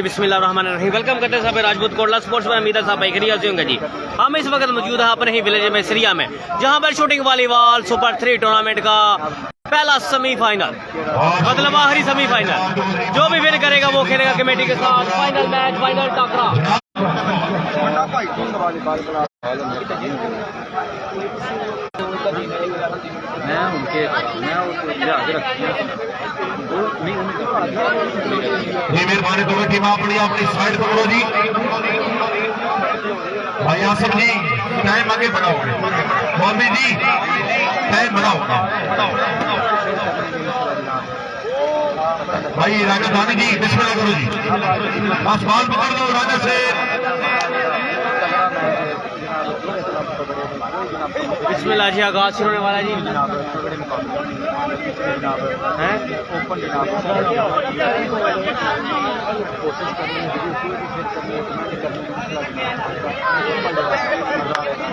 बिस्मिल्लाहिर्रहमानिर्रहीम। वेलकम करते हैं सब राजपूत कोटला स्पोर्ट्स में। उम्मीद है सब खैरियत से होंगे जी। हम इस वक्त मौजूद है अपने ही विलेज में सरिया में, जहां पर शूटिंग वॉलीबॉल सुपर 3 टूर्नामेंट का पहला सेमीफाइनल मतलब आखिरी सेमीफाइनल, जो भी विन करेगा वो खेलेगा कमेटी के साथ फाइनल मैच, फाइनल टकरा। मेहरबानी दोनों टीम अपनी अपनी साइड पकड़ो जी। भाई आसिफ जी टाइम आगे बढ़ाओ, मौलवी जी टाइम बढ़ाओ। भाई राजा दानी जी बिस्मिल्लाह करो जी, बस बॉल पकड़ लो राजा से। बिस्मिल्लाह जी, आगाज शुरू होने वाला जी।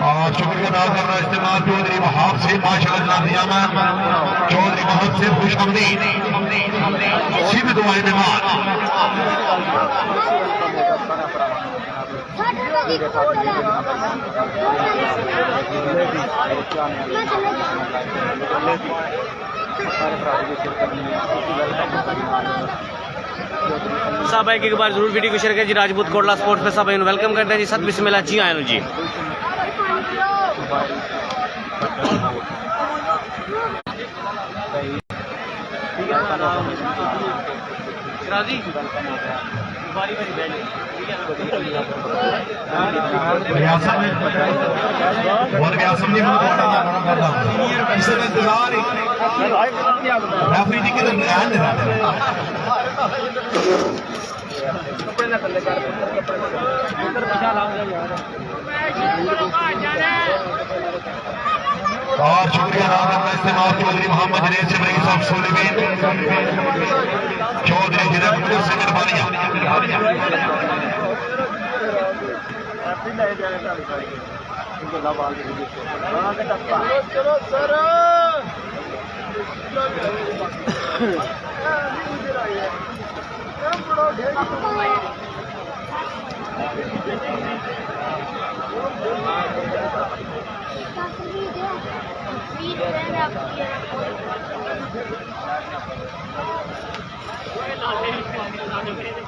और शुक्रिया अदा करना इस्तेमाल चौधरी वहाब से माशाअल्लाह नियामा चौधरी बहुत से खुशआमदीद सिद्ध दुआएं मेहमान। सब एक बार जरूर वीडियो को शेयर करें जी। राजपूत कोटला स्पोर्ट्स पे सब वेलकम करते हैं जी। सत बिस्मिल्लाह जी आए जी। और शुक्रिया अदा करना इस्तेमाल चौधरी मोहम्मद जनेब से बड़ी साहब सोलेबी चौधरी जिला से मेहरबानियां।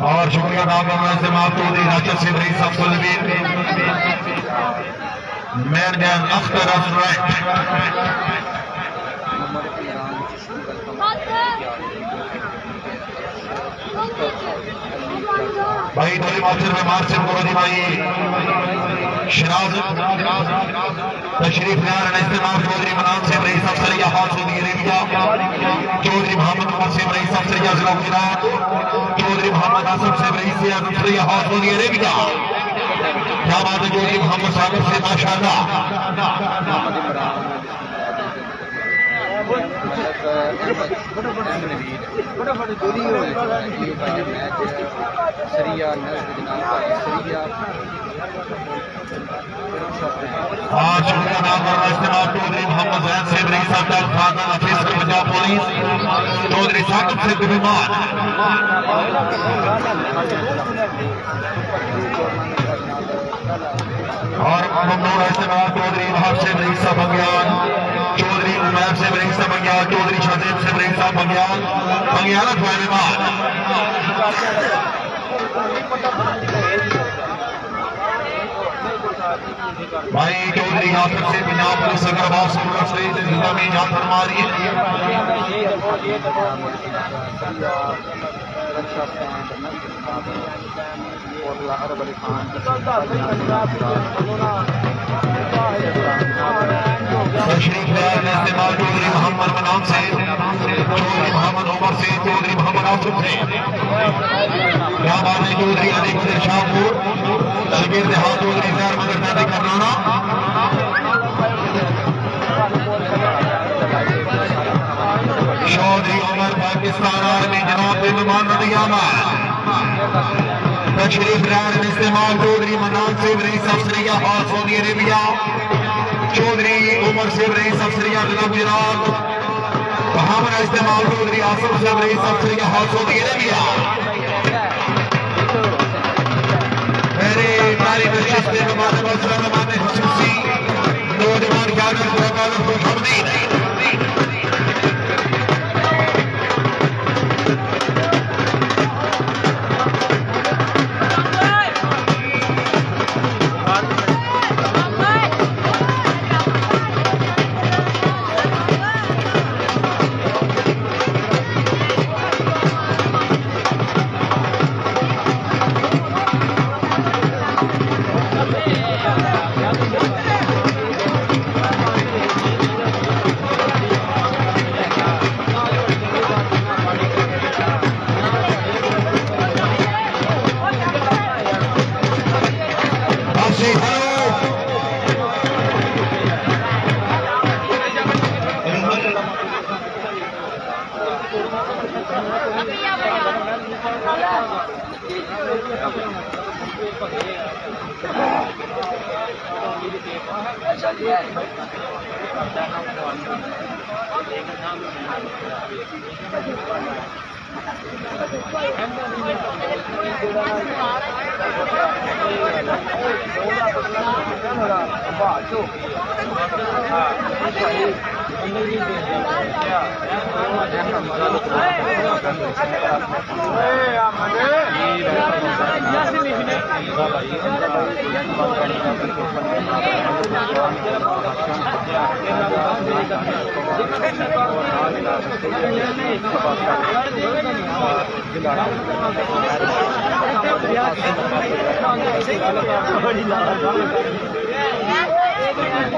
और शुक्रिया अदा करना इस्तेमाल चौधरी राजद से बड़ी साहब सोलेबी मैन अख्तर भाई डोली मास्टर में मार से बोलो भाई शराब तशरीफ लार इस्तेमाल चौधरी मनान से रईस अफसरिया हाथ सऊदी अरेबिया चौधरी मोहम्मद उमर से रईस अफसरिया जिला गुजरात चौधरी मोहम्मद आसफ से रईस अफसरिया हाथ सऊदी अरेबिया। क्या बात है चौधरी मोहम्मद सागर से माशाअल्लाह। आज शुक्रिया अदा करना इस्तेमाल चौधरी मोहम्मद जैन से रईस अब्दुल खान हफीज पंजाब पुलिस चौधरी साकिब से गुलमान। और ममनून इस्तेमाल चौधरी वहाब से रईस बंगियान चौधरी उमैर से रईस बंगियान चौधरी शाहजेब से रईस बंगियान बंगियान मेहमान। भाई चौधरी यासर से पंजाब पुलिस अग्रवाल सूरत से निजामी जान फरमा रही है। तशरीफ लाए इस्तेमाल चौधरी मोहम्मद मनान से चौधरी मोहम्मद उमर से चौधरी मोहम्मद आसिफ से। क्या बात है चौधरी अली कुदर शाहपुर शबीर देहात चौधरी जहर मगर दादी करनाना। चौधरी उमर पाकिस्तान आर्मी जनाब मेहमान नदियामा तशरीफ लाए इस्तेमाल चौधरी मनान से रईस अफसरिया हाल सऊदी अरेबिया चौधरी उमर से रईस अफसरिया जिला गुजरात वहां पर इस्तेमाल चौधरी आसिफ साहब रईस अफसर का हौसला दिए भैया मेरे मारी नशिश के माने मसला माने खुशी नौजवान क्या कर रहा है तो हम नहीं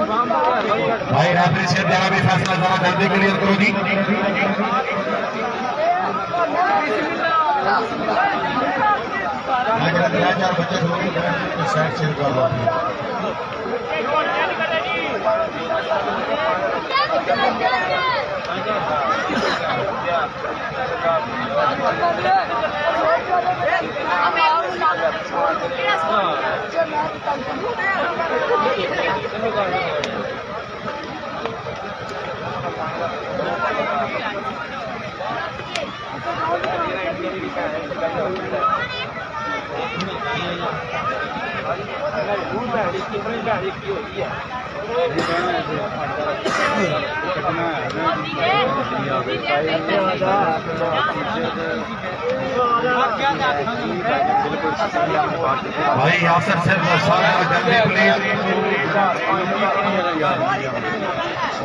भाई रेफरी से जरा भी फैसला जरा जल्दी क्लियर करो जी बच्चे साइड से भाई यासर से जल्दी प्लीज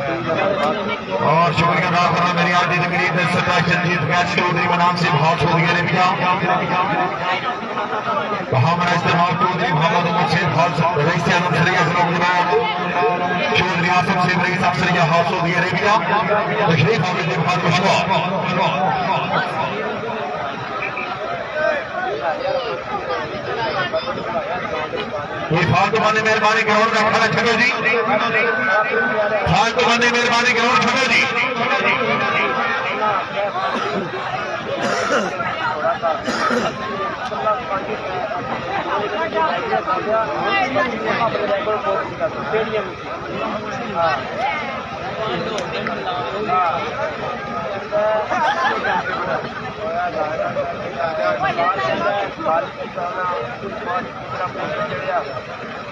और शुक्रिया अदा करना मेरी आदि तकरीब में सरदार चंदीत कैच चौधरी का नाम से बहुत हो गया हमारा इस्तेमाल चौधरी मोहम्मद मुर्शिद रईस चौधरी आसिफ से रईस अफसर का हाउस सऊदी अरेबिया तशरीफ आमिर कोई फालतू बंदे मेहरबानी ग्राउंड का खड़ा छोड़ो जी फालतू बंदे मेहरबानी ग्राउंड छोड़ो जी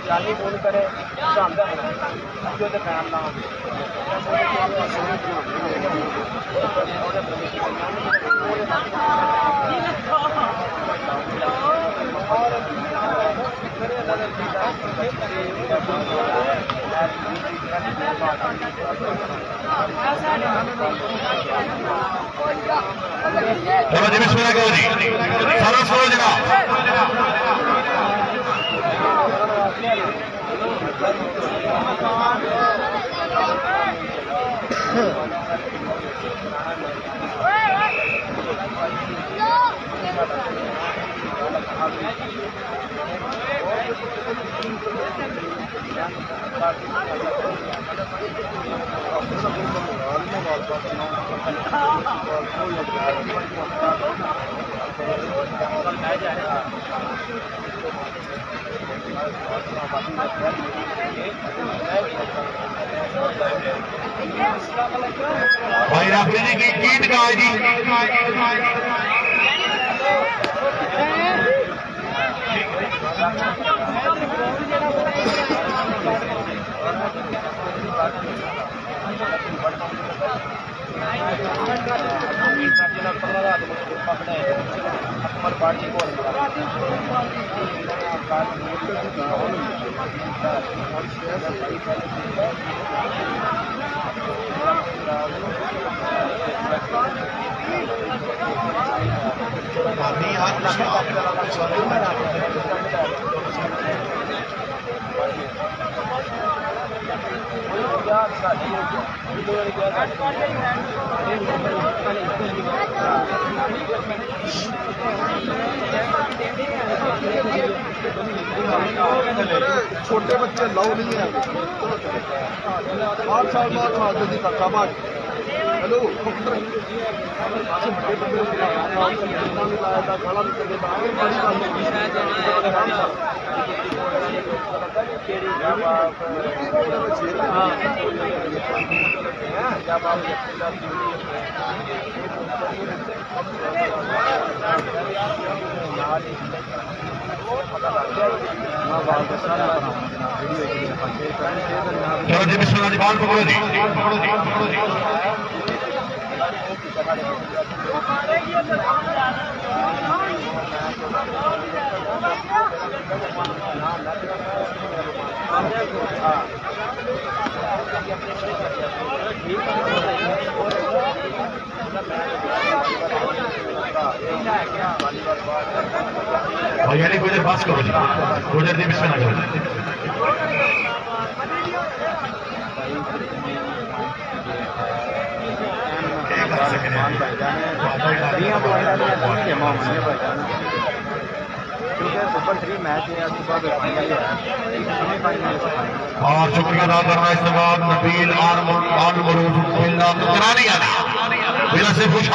चाली बोल करे जो फैन ना चलो जी बिस्मिल्लाह करो जी सारा सुनो जरा भाई राफी जी की कीट का है जी। छोटे बच्चे लाओ नहीं है 8 साल बाद मारते थी धक्का मार हेलो चलो जी बिस्मिल्लाह जी बाल पकड़ो जी भैया ने गुजर पास करो जी गुजर जी बिस्मिल्लाह करो सुपर 3 मैच है सुबह और शुक्रिया अदा करना इस बाद नबील आलमरूफ बिल्ला करानी बिला से खुश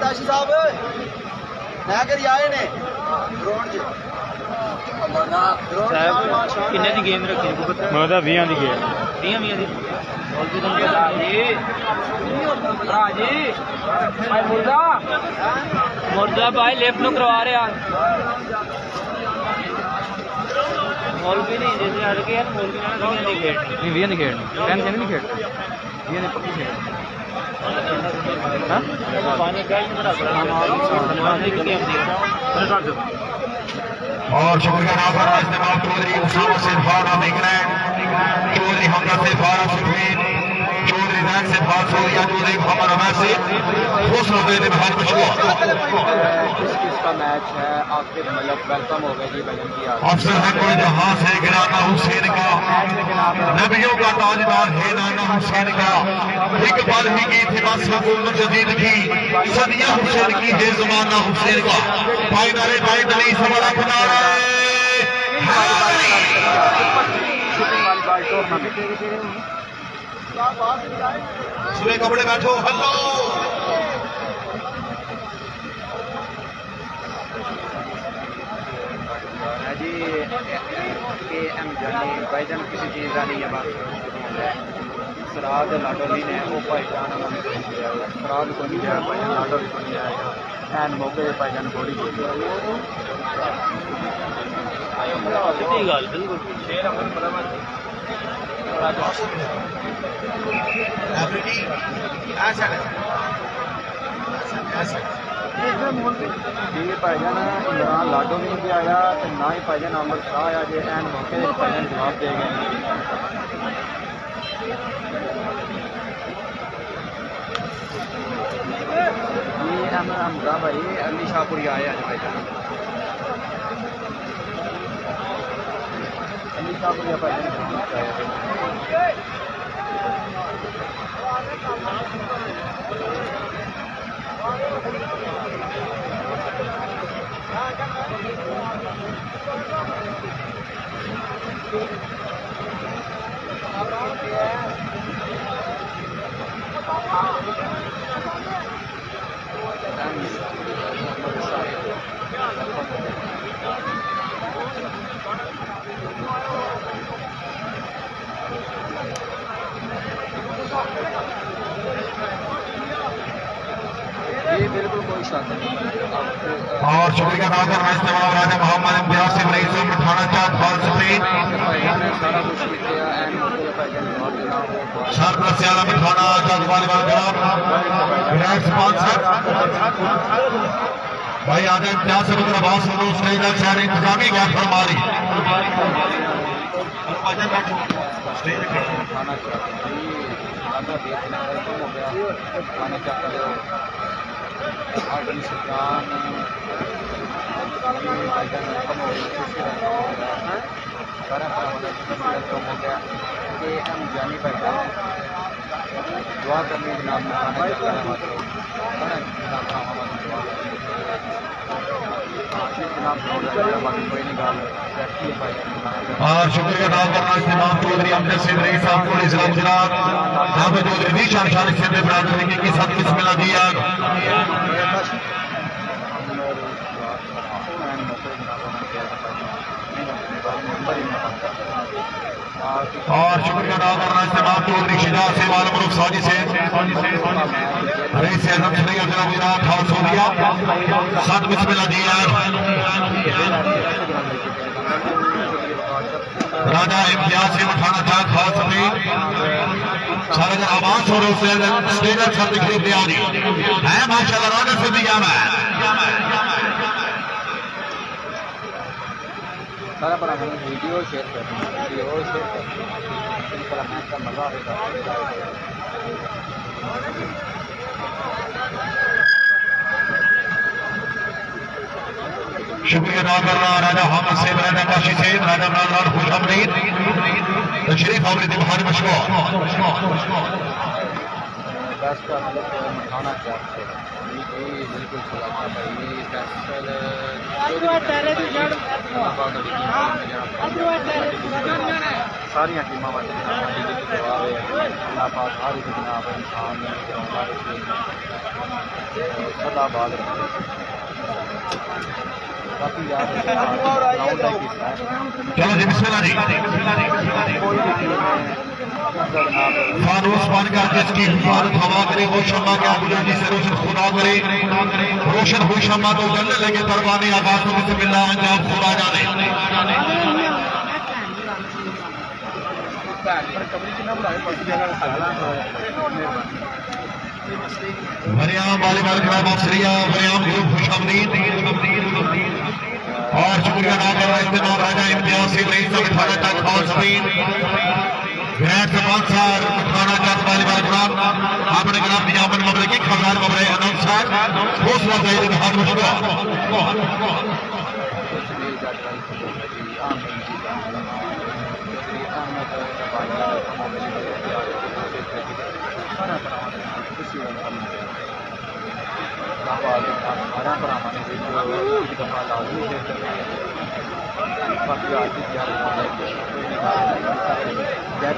ताशी साहब नया करी आए ने ग्राउंड किन्ने दी गेम रखी मैं 20 की गेम 20 दी मुर्दा भाई लेफ्ट नु करवा रहे मॉल भी नहीं जैसे हट के यार मॉल भी नहीं खेलनी नहीं 20 नहीं खेलनी 10 नहीं खेलनी 20 ने पक्की खेलनी हां पानी का ही बड़ा और शुक्रिया अदा करना इस्तेमाल चौधरी उसामा से फारा इंग्लैंड चौधरी हमजा से फारा सुफीन चौधरी जैक से फार सोरिया चौधरी मोहम्मद अमर से खुश होते थे बहुत कुछ किसका मैच है आपके मतलब वेलकम हो गया जी बहन की अफसर है कोई जहां से गिराना हुसैन का नबियों का ताजदार है नाना हुसैन का एक बार ही की थी बस हुकूमत जदीद की सदिया हुसैन की है जमाना हुसैन का भाई नारे भाई दली सबड़ा बना सुबह कपड़े बैठो हल्लो जी के एम जानी भाईजान किसी चीज़ का नहीं है बात सराद लाडो भी ने वो भाईजान सराद को नहीं जाए भाईजान लाडो भी को नहीं जाएगा एन मौके भाईजान गोली जी भाईजान इमरान लाडो भी नहीं आया तो ना ही भाईजान अमर शाह आया जे एन मौके भाईजान जवाब दे गए जी हमजा भाई अली शाहपुरी आए आज भाईजान काबुलिया भाईजान ये बिल्कुल कोई शक नहीं। और शुक्रिया अदा करना इस्तेमाल राजा मोहम्मद इम्तियाज से रईस मठाना चाँद खाल सफीद भाईजान ने सारा कुछ किया एंड मुझे भाईजान जवाब देना सरप्लस सियाला मठाना चाँद वालीबाल जनाब विराट स्पॉन्सर भाई आगे इम्तियाज से बदला बास हो स्टेज तक शहर इंतजामी गैप फरमारी खाना खाना देखना कम हो गया खाने क्या कर आदमी सुल्तान भाईजान कम हो गया सारा कम हो गया कि हम जानी भाईजान दुआ करनी जनाब में खाना क्या और शुक्रिया अदा करना इस्तेमाल चौधरी अमजद सिंह रईस साहब को इस्लाम जनाब हामिद चौधरी भी शान शान से बराबर तरीके के साथ बिस्मिल्लाह दिया और शुक्रिया अदा करना इस्तेमाल चौधरी शिजाज से वाला मुल्क साजी से रईस आजम शरीफ जनाब जनाब हाउस हो दिया साथ बिस्मिल्लाह दिया राजा इम्तियाज से उठाना चाह खास सफीद सारा जन आवाज हो रहे उससे स्टेजर सब दिखने दिया है माशाल्लाह राजा से दिया मैं सारा पर हमें वीडियो शेयर करना इनका मैच का मजा होगा शुक्रिया अदा करना राजा हामिद से राजा काशी से राजा मलाल खुश अमरीद तशरीफ अमरीद बहुत मशहूर बस का मतलब मखाना चाहते हैं ये बिल्कुल खुला था भाई ये सारिया टीमां वाले जनाब हर एक जनाब इंसान सदाबाद काफी याद चलो जी बिस्मिल्लाह जी फानूस बन करके इसकी हिफाजत हवा करे वो शम्मा क्या बुजुर्गी से रोशन खुदा करे रोशन हुई शम्मा तो जलने लगे परवाने आगाज को बिस्मिल्लाह अंजाम खुदा जाने मरियाम वालीबाल क्लब ऑफ सरिया मरियाम ग्रुप खुशआमदीद और शुक्रिया अदा करना इस्तेमाल राजा इम्तियाज से रईस से उठाना चाह खाल सफीद विराट स्पॉन्सर उठाना चाह वालीबाल क्लब अपने क्लब निजामन मबरे की खजान मबरे अनाउंसर हौसला जाहिद बहुत मशहूर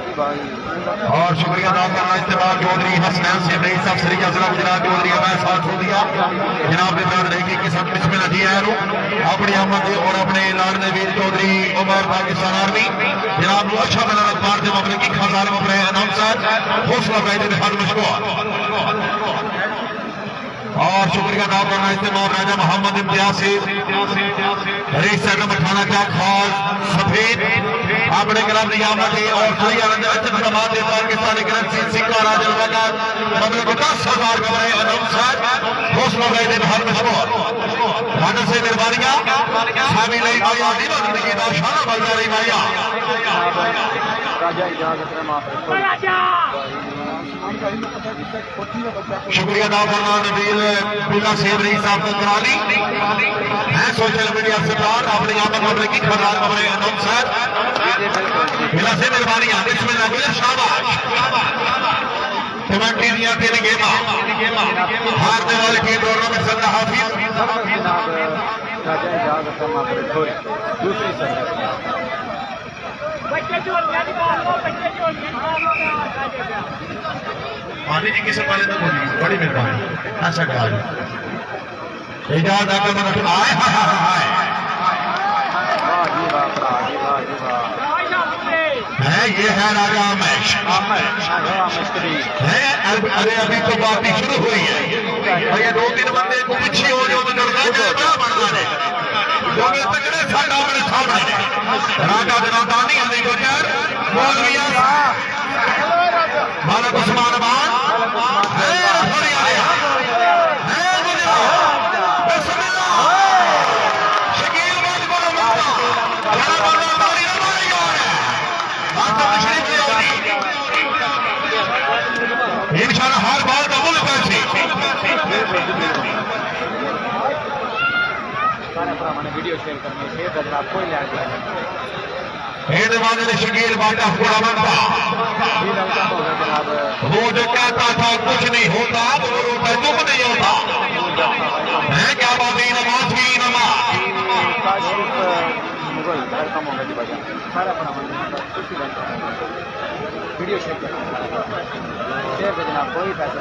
और शुक्रिया अदा करना इस्तेमाल चौधरी हसनैन से रईस साहब सरिया जिला गुजरात चौधरी अवैध साथ हो दिया जनाब ने बराद रहेगी कि सब बिस्मिल्लाह दिया है अपनी अहमद और अपने लाड़ने वीर चौधरी उमर पाकिस्तान आर्मी जनाब अच्छा मिला अखबार से मबरे की खजान मबरे अनाउंसर हौसला जाहिद बहुत मशहूर और शुक्रिया अदा करना इस्तेमाल राजा मोहम्मद इम्तियाज से रईस आजम अठाना क्या खास सफेद अपने क्लब नियामत और पाकिस्तानी करेंसी सिक्का राजल मबरे को 10,000 कमरे अनाउंसर हौसला जाहिद बहुत मशहूर राजा से निर्मानिया शामिल नहीं भाई जिंदगी का शाना बनता रही भैया राजा इजाजत शुक्रिया अदा करना नबील बिल्ला सेब रईस साहब कराली है सोशल मीडिया सरकार अपने आप खबर की खबर खबरें अनाउंसर मिला से मेहरबानी आदेश में लगे शाबाश कमेटी दिया तीन गेमा हारने वाले की टूर्नामेंट सदा हाफिज जनाब राजा इजाजत अहमद थोड़ी दूसरी सर्विस पानी जी किसे पाले तो बोली बड़ी मेहरबानी अच्छा कहा इजाजत अहमद आए हाय वाह जी वाह भरा जी वाह जी वाह है ये है राजा उमेश है अरे अभी तो बात शुरू हुई है ये 2-3 बंदे को पीछे हो जो तो जुड़ गए बड़ा बनना है जो मैं तगड़े साडा अपने सामने राजा जनादानी अली गुजर मौलविया मालिक उस्मान बान है थोड़ी आया है गुजर बिस्मिल्लाह शकील बात बोलो मत बड़ा बड़ा ताली हमारी यार इंशाल्लाह हर बार कबूल पैसे सारे भरा मैंने वीडियो शेयर करनी है शेयर करना कोई लिया ने शकील बाटा पूरा बनता जनाब वो जो कहता था कुछ नहीं होता वो रोता चुप नहीं होता है क्या बात है नमाज की नमाज काशिफ मुगल कम होगा जी बजा सारा अपना वीडियो शेयर करना शेयर पे जनाब कोई पैसा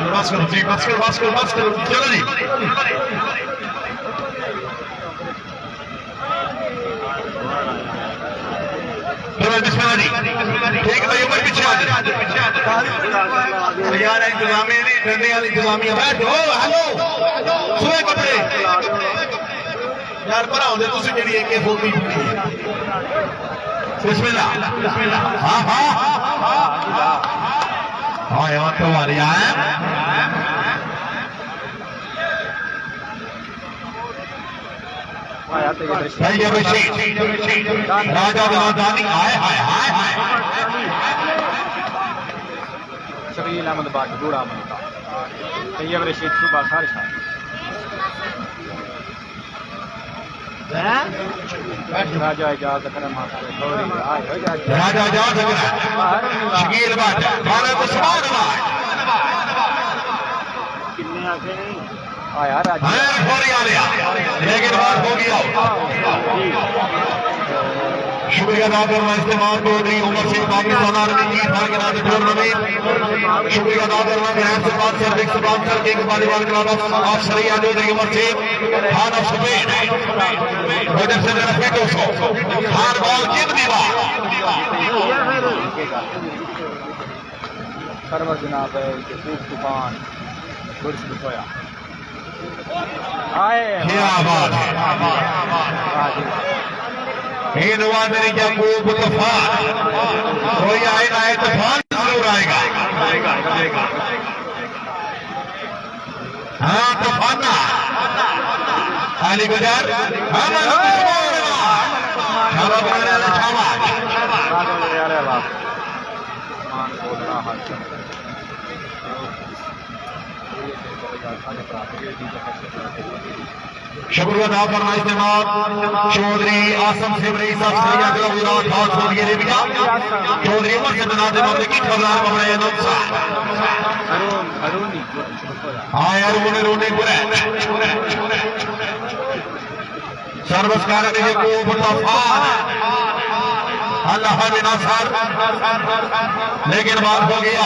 बस करो जी बस करो चलो जी चलो बिस्मिल्लाह जी ठीक भाई ऊपर पीछे आ जाओ यार इंतजामिया नहीं ठंडे वाली इंतजामिया बैठो हेलो सुने कपड़े यार पर आउंदे तुसी जेडी AK-40 फड़ी है बिस्मिल्लाह हां हाँ यार तुम्हारी आए राजा जनादानी आए हाय शकील अहमद बाट बूढ़ा अहमद का तैयब रशीद सुबह सारे शाह राजा इजाजत करम राजा शकील बाट मालिक उस्मान बाट कितने आके नहीं आया राजा थोड़ी आ गया लेकिन बात हो गया शुक्रिया अदा करना इस्तेमाल चौधरी उमर सिंह पाकिस्तान आर्मी की भाग्यनाथ टूर्नामेंट शुक्रिया अदा करना grand sponsor big sponsor king volleyball club of सरिया चौधरी उमर सिंह खान ऑफ स्पेन वजह से मेरा फिट उसको हार बॉल जीत दीवा सरवर जनाब तूफान बुर्ज बिछोया आए क्या बात है इन वादरी याकूब तूफान कोई आएगा तूफान जरूर आएगा हाँ तूफाना अली गुजर शुक्रिया अदा करना इस्तेमाल चौधरी आसम सिमरी सरिया Virat house Saudi Arabia Chaudhary Umar के जनाजे मामले की खबरार बमरे नुकसान आए अरुण गुरैश सर्वस्कार को तूफान अल्लाह बिना सार लेकिन बात हो गया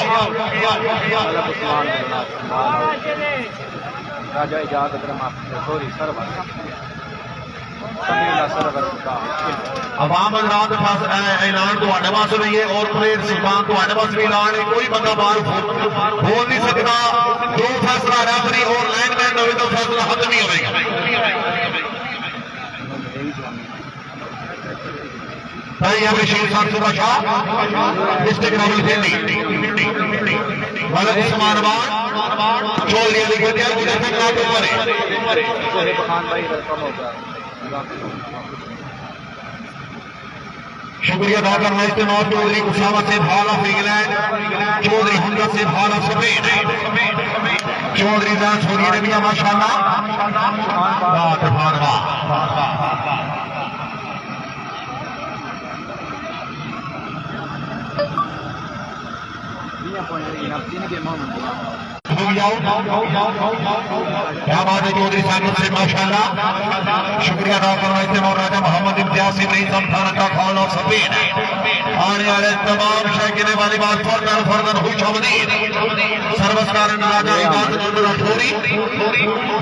राजा इजाजत सॉरी सरवर अवाम हजरात ऐलान थोड़े पास नहीं है और परेड सुल्तान थोड़े पास भी ऐलान है कोई बंदा बाहर बोल नहीं सकता जो फैसला रेफरी और लाइनमैन होवे तो फैसला खत्म ही होगा बशीर खान सुबह शाह डिस्ट्रिक्ट रावलपिंडी मालिक उस्मान बान चौधरी अली गुजर शुक्रिया अदा करना इस्तेमाल चौधरी उसामा से hall of England, Chaudhary Hamza से हॉल ऑफ स्पेन, चौधरी दान सऊदी अरेबिया माशाल्लाह। क्या बात है चौधरी साहब से माशाल्लाह। शुक्रिया अदा करना इस्तेमाल राजा मोहम्मद इम्तियाज इब्राहिम थाना का हॉल ऑफ स्पेन। आने वाले तमाम शायकीन वालीबाल फर्दन खुशआमदीद सर्वस्कार राजा इबादत राठौरी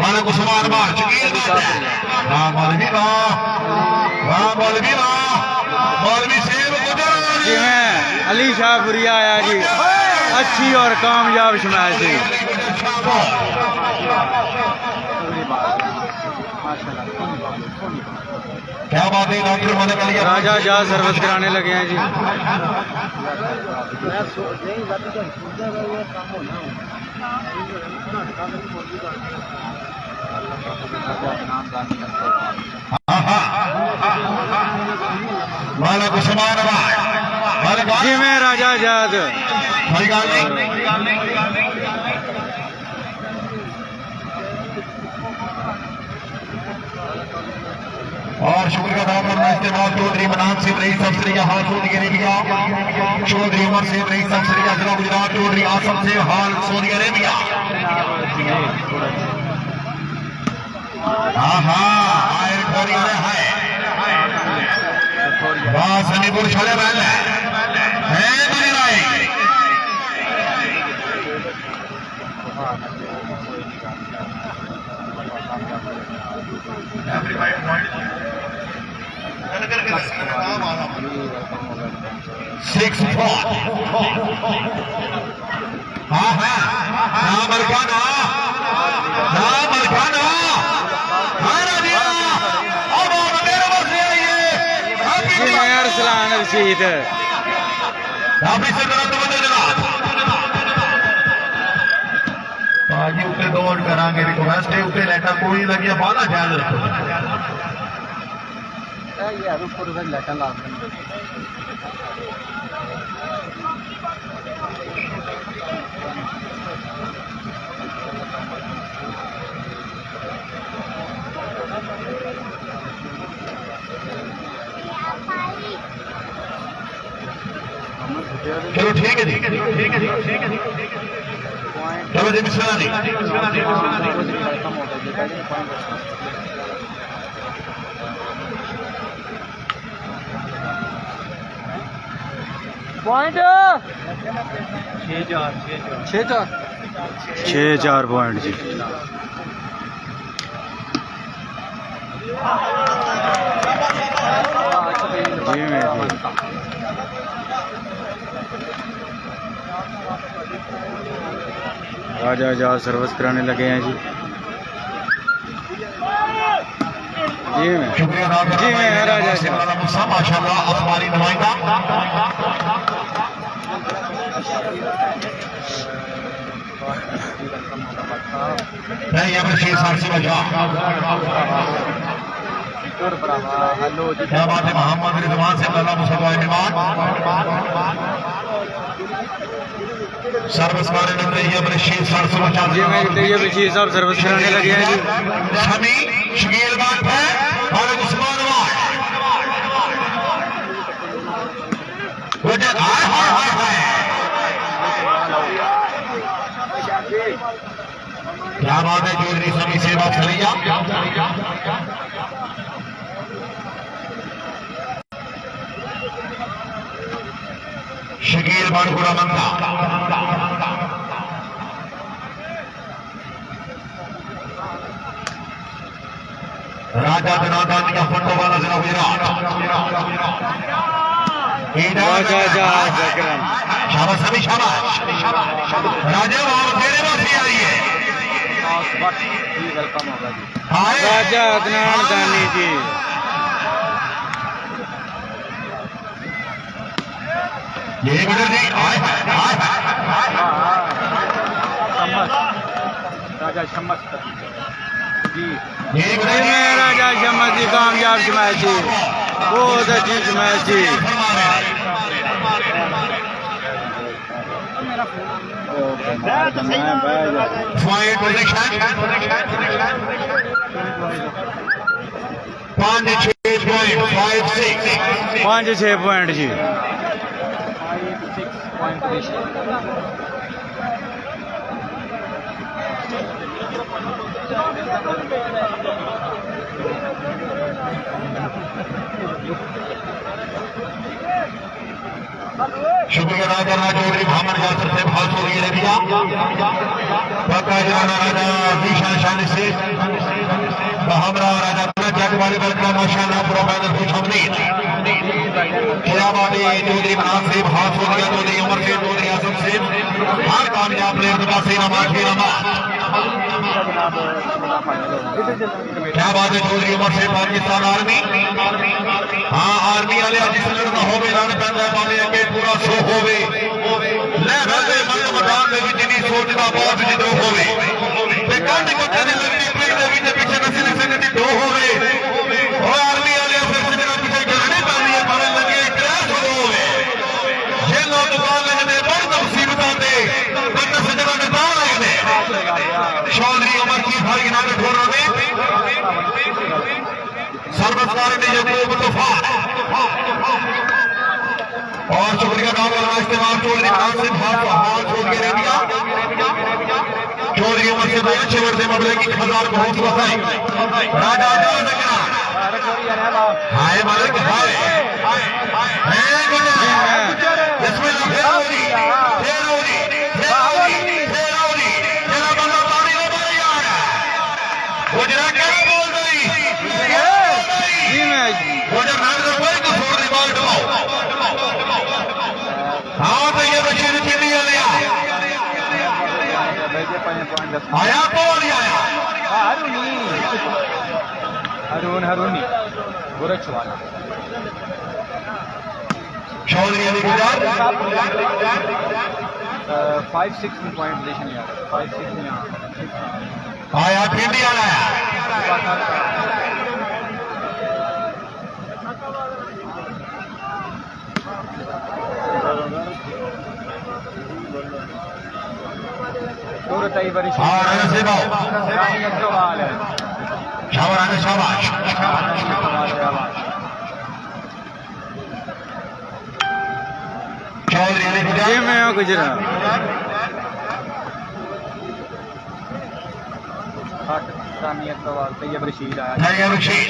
मालिक उस्मान बार शकील वाह मौलवी शेर गुजर जी मैं अली शाहपुरिया आया जी, अच्छी और कामयाब स्मैश थी। क्या बात है डॉक्टर मलिक अली राजा जहाज सर्विस कराने लगे हैं जी। मालिक उस्मान जी मैं राजा जहाज और शुक्रिया अदा करना इस्तेमाल चौधरी मनान से रईस अफसर हाल सऊदी अरेबिया, चौधरी उमर से रईस अफसर जिला गुजरात, चौधरी आसम से हाल सऊदी अरेबिया। सनीपुर छड़े बैल है सिक्स अरसलान रशीद भाजी उत्ते दौड़ करांगे रिक्वेस्ट है उत्ते लाइटा कोई लगिया बाला ख्याल रखो यार ऊपर लाइटा ला चलो ठीक है जी, चलो जी बिस्मिल्लाह जी। पॉइंट 6-4 पॉइंट जी। जी मैं राजा जहाज सर्विस कराने लगे हैं जी। जी मैं राजा माशाल्लाह हमारी नुमाइंदा नहीं अब 6 साल से बचा। क्या बात है मोहम्मद रिजवान से अल्लाह मुसल्लल्लाहु अलैहि सर्विस कराने लग रही है अपने 6 साल से बचा। जी मैं ये बशीर साहब सर्विस कराने लगे हैं जी। शमी शकील बात है और उस्मान क्या बात है चौधरी समी सेवा खलिया शकील बाड़गुड़ा मंगा राजा जनार्दन का फंडो वाला जिला गुजरात शाबाश सभी शाबाश राजा वहां तेरे पास ही आई है राजा अदनान दानी जी। ये गुजर जी राजा शम्मत जी ये गुजर जी राजा शम्मत जी कामयाब स्मैश जी। बहुत अजीब मैच जी। पॉइंट पोजीशन 5-6 पॉइंट 5-6 5-6 पॉइंट जी। 5-6 पॉइंट शुक्रिया अदा करना चौधरी मोहम्मद यासर से बहुत सऊदी अरबिया पक्का जनाना राजा जीशान शान से हमरा राजा जग वाले बल्कि माशाअल्लाह पूरा पैदल खुश हमदीद क्या बात है चौधरी मनाफ से बहुत सऊदी चौधरी उमर से चौधरी आसम से हर कामयाब प्लेयर का से नमाज क्या बात है चौधरी उमर से पाकिस्तान आर्मी हाँ आर्मी वाले जिस लड़का हो गए लाने पैदा वाले के पूरा सो होवे ले वैसे मन मैदान में भी जिनी सोच का बहुत जितो होवे ते कांड कोटे ने लगती प्लेट दे विच पीछे नसी नसी कटी दो होवे ओ आर्मी वाले फिर से जरा पीछे गहने पानी है पर लगे क्रैश हो होवे ये लोग दुकान लगने बड़ मुसीबतां दे बंद से जरा निभा लगने चौधरी उमर की भाई नाम ठोरा में सर्वस्कार ने यकूब तूफान और शुक्रिया नाम का इस्तेमाल चौधरी खान से बहुत चौधरी अरेबिया चौधरी उमर से भाई अच्छे वर्ष मबले की खजार बहुत बताई राजा हाय मालिक हाय इसमें फेरोरी फेरोरी फेरोरी फेरोरी मेरा बंदा पानी ले पड़ यार गुजरात क्या बोल रही गुजरात नाम का कोई कसूर नहीं बाल दबाओ हाँ तो ये बशीर की नहीं लिया आया कौन आया हरुनी गोरक्षवाला चौधरी अली गुजरात 5-6 में पॉइंट पोजीशन यार 5-6 में आया इंडिया आया सूरत बड़ी और से बाओ सवाल है शाबाश शाबाश चौधरी अली गुजरात जी मैं हूँ गुजरात पाकिस्तानियत सवाल तैयब रशीद आया तैयब रशीद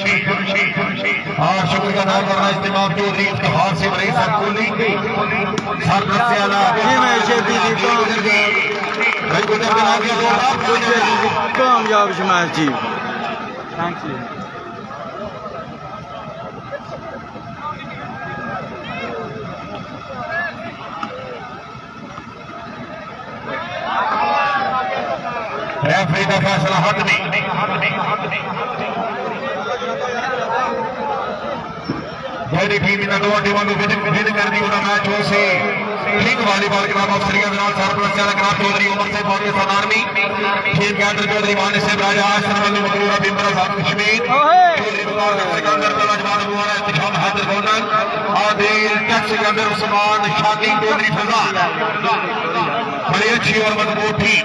और शुक्रिया अदा करना इस्तेमाल चौधरी इफ्तिखार से बड़ी सरकुली सरपंच से आला जी मैं शेफी जी कामयाब शमाश जी। थैंक्स जी रेफरी का फैसला हटमी ਜਿਹੜੀ ਟੀਮ ਇਹਨਾਂ ਦੋਵਾਂ ਟੀਮਾਂ ਨੂੰ ਵਿਨ ਕਰਦੀ ਉਹਦਾ ਮੈਚ ਹੋ ਸੀ king volleyball club of Shri Virat sarpanch जनाब चौधरी उमर से पाकिस्तान आर्मी टीम के अंदर चौधरी मानिक से राजा सरमल मकरूरा बिंबरा साहब कश्मीर चौधरी मुबारक सिकंदर तलजमान बुआरा इंतजाम हैदर गोनन आदिल टैक्स के अंदर उस्मान शादी चौधरी फजान बड़ी अच्छी और मजबूत टीम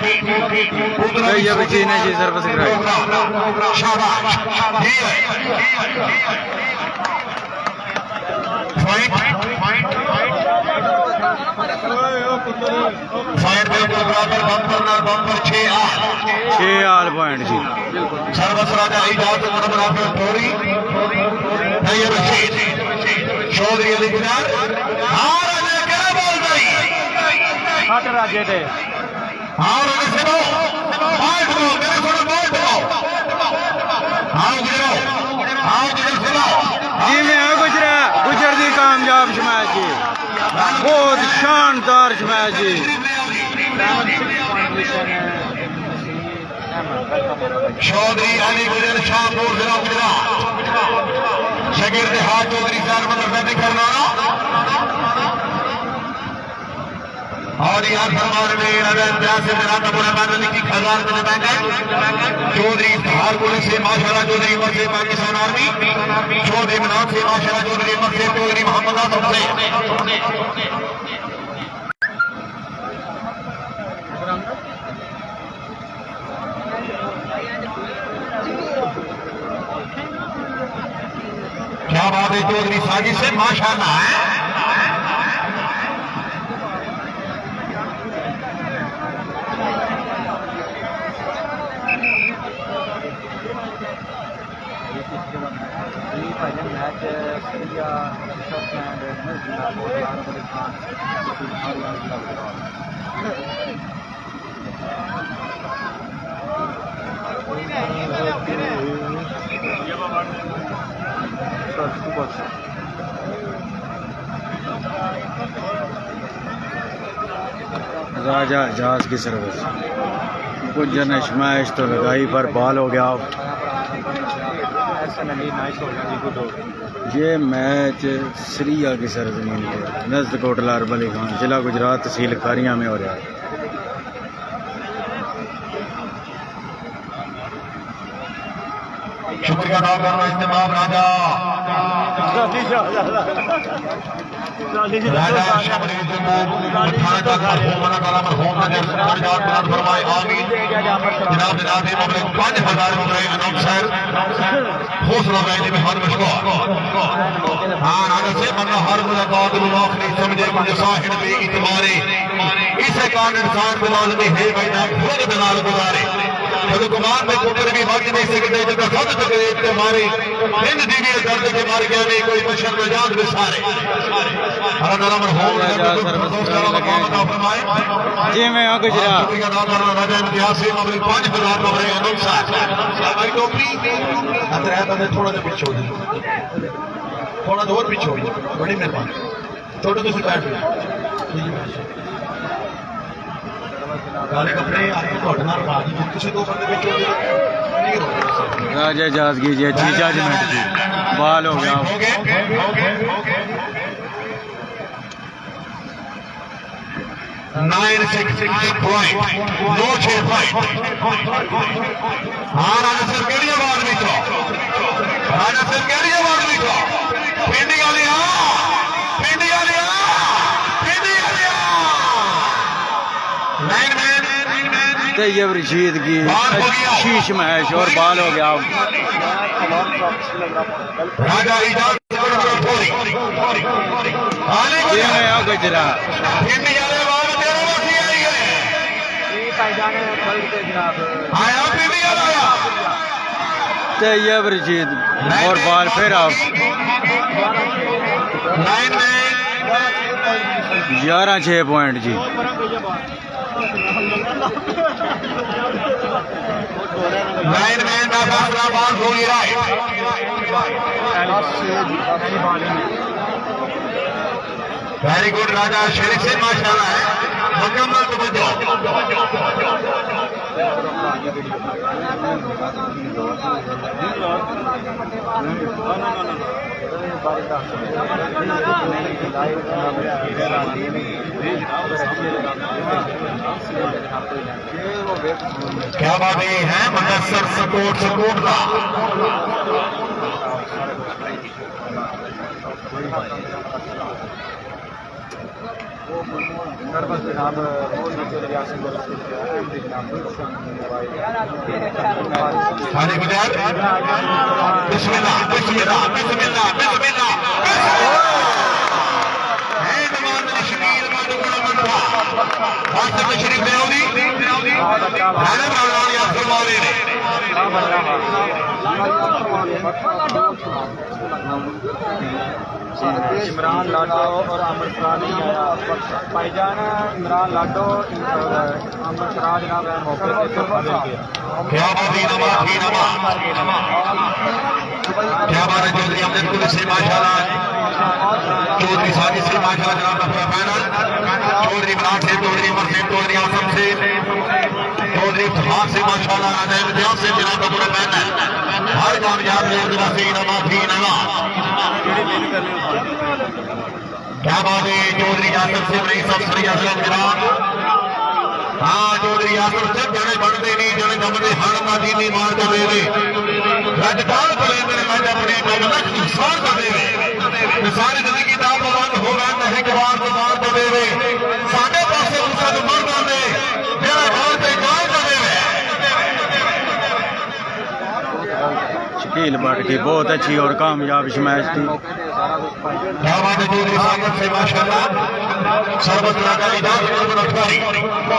ये बच्ची ने जी सर्विस कराई शाबाश फाइट बराबर बम्पर 6 आल पॉइंट जी सर्वस राजा इजाज बराबर टोरी तैयब रशीद चौधरी अली गुजरात हाँ राजा क्या बोल रही हट राजे दे हाँ राजा से लो बाइट लो मेरे थोड़ा बाइट लो हाँ गुजरात हाँ गुजरात से लो जी मैं हूँ गुजर दी कामयाब शमाश जी बहुत शानदार शमाश जी चौधरी अली गुजर शाहपुर जिला गुजरात शकीर हाथ चौधरी साहब मतलब करना और यहाँ फरमान में अगर प्यास से मेरा तबुरा मैंने लिखी खजार में बैंकर चौधरी धारपुर से माशाल्लाह चौधरी मत से पाकिस्तान आर्मी चौधरी मनान से माशाल्लाह चौधरी मत से चौधरी मोहम्मद आसफ से क्या बात है चौधरी साजिद से माशाल्लाह है मैच सरिया राजा जहाज की सर्विस गुज्जर ने स्मैश तो लगाई पर बॉल हो गया। ये मैच सिरिया की सरजमीन पर नज़द कोटला अरब अली खान जिला गुजरात तहसील खारियां में हो रहा है। शुक्रिया अदा करना इस्तेमाल राजा हौसला में हर मशहूर हाँ राजा से बंदा हर मुलाकात नहीं समझे मुझे साहिब में इतमारे इसे कारण इंसान बिलाल में है बैठा खुद बिलाल गुजारे जब कुमार में पुत्र भी भाग नहीं सकते जब खुद तकलीफ के मारे हिंद दीवी दर्द के मार गया नहीं कोई मशर में जान विसारे जी मैं गुजरा राजा इम्तियाज से 5000 कमरे टोपी थोड़ा सा पीछे हो जाए थोड़ा और पीछे हो जाए बड़ी मेहरबानी थोड़ा तो बैठ काले कपड़े किसी दो बंदे राजा जहाज की जी अच्छी जजमेंट थी बॉल हो गया। 966 पॉइंट 96 पॉइंट हाँ राजा सर केड़ी आवाज मित्रों राजा सर केड़ी आवाज मित्रों पिंडी वाले पिंडी वाले तैयब रशीद की अच्छी स्मैश और बॉल हो गया। राजा गुजरा तैयब रशीद और बॉल फिर आप 11-6 पॉइंट जी। लाइनमैन का फैसला बाउंस हो गया है। वेरी गुड राजा शरीफ से माशाल्लाह है मुकम्मल तवज्जो क्या बात है मुदस्सर सपोर्ट का बिस्मिल्लाह बिस्मिल्लाह बिस्मिल्लाह बिस्मिल्लाह शरीफ इमरान लाडो और अमर सराज भाईजान इमरान लाडो अमर सराज जनाब मौके क्या बात है चौधरी अमजद से माशाल्लाह चौधरी साजिद से माशाल्लाह जनाब का पूरा पैनल चौधरी इमरान से चौधरी अमर से चौधरी आसम से चौधरी इफ्तिखार से माशाल्लाह राजा इम्तियाज से जनाब का पूरा पैनल हर कामयाब क्या बात है चौधरी यासर से रही सब सरिया हाँ चौधरी यासर से जने बनते नहीं जने जमते हर माजी नहीं मार कर दे राजपाल चले मेरे मैं अपने नुकसान कर दे सारी जिंदगी दाव बंद हो गए नहीं जवाब तो मार कर दे साढ़े पासे उसका तो मर दे मेरा घर से गाय कर दे शकील भट्ट की बहुत अच्छी और कामयाब मैच थी। क्या बात है चौधरी सागर से माशाल्लाह सरबत लगा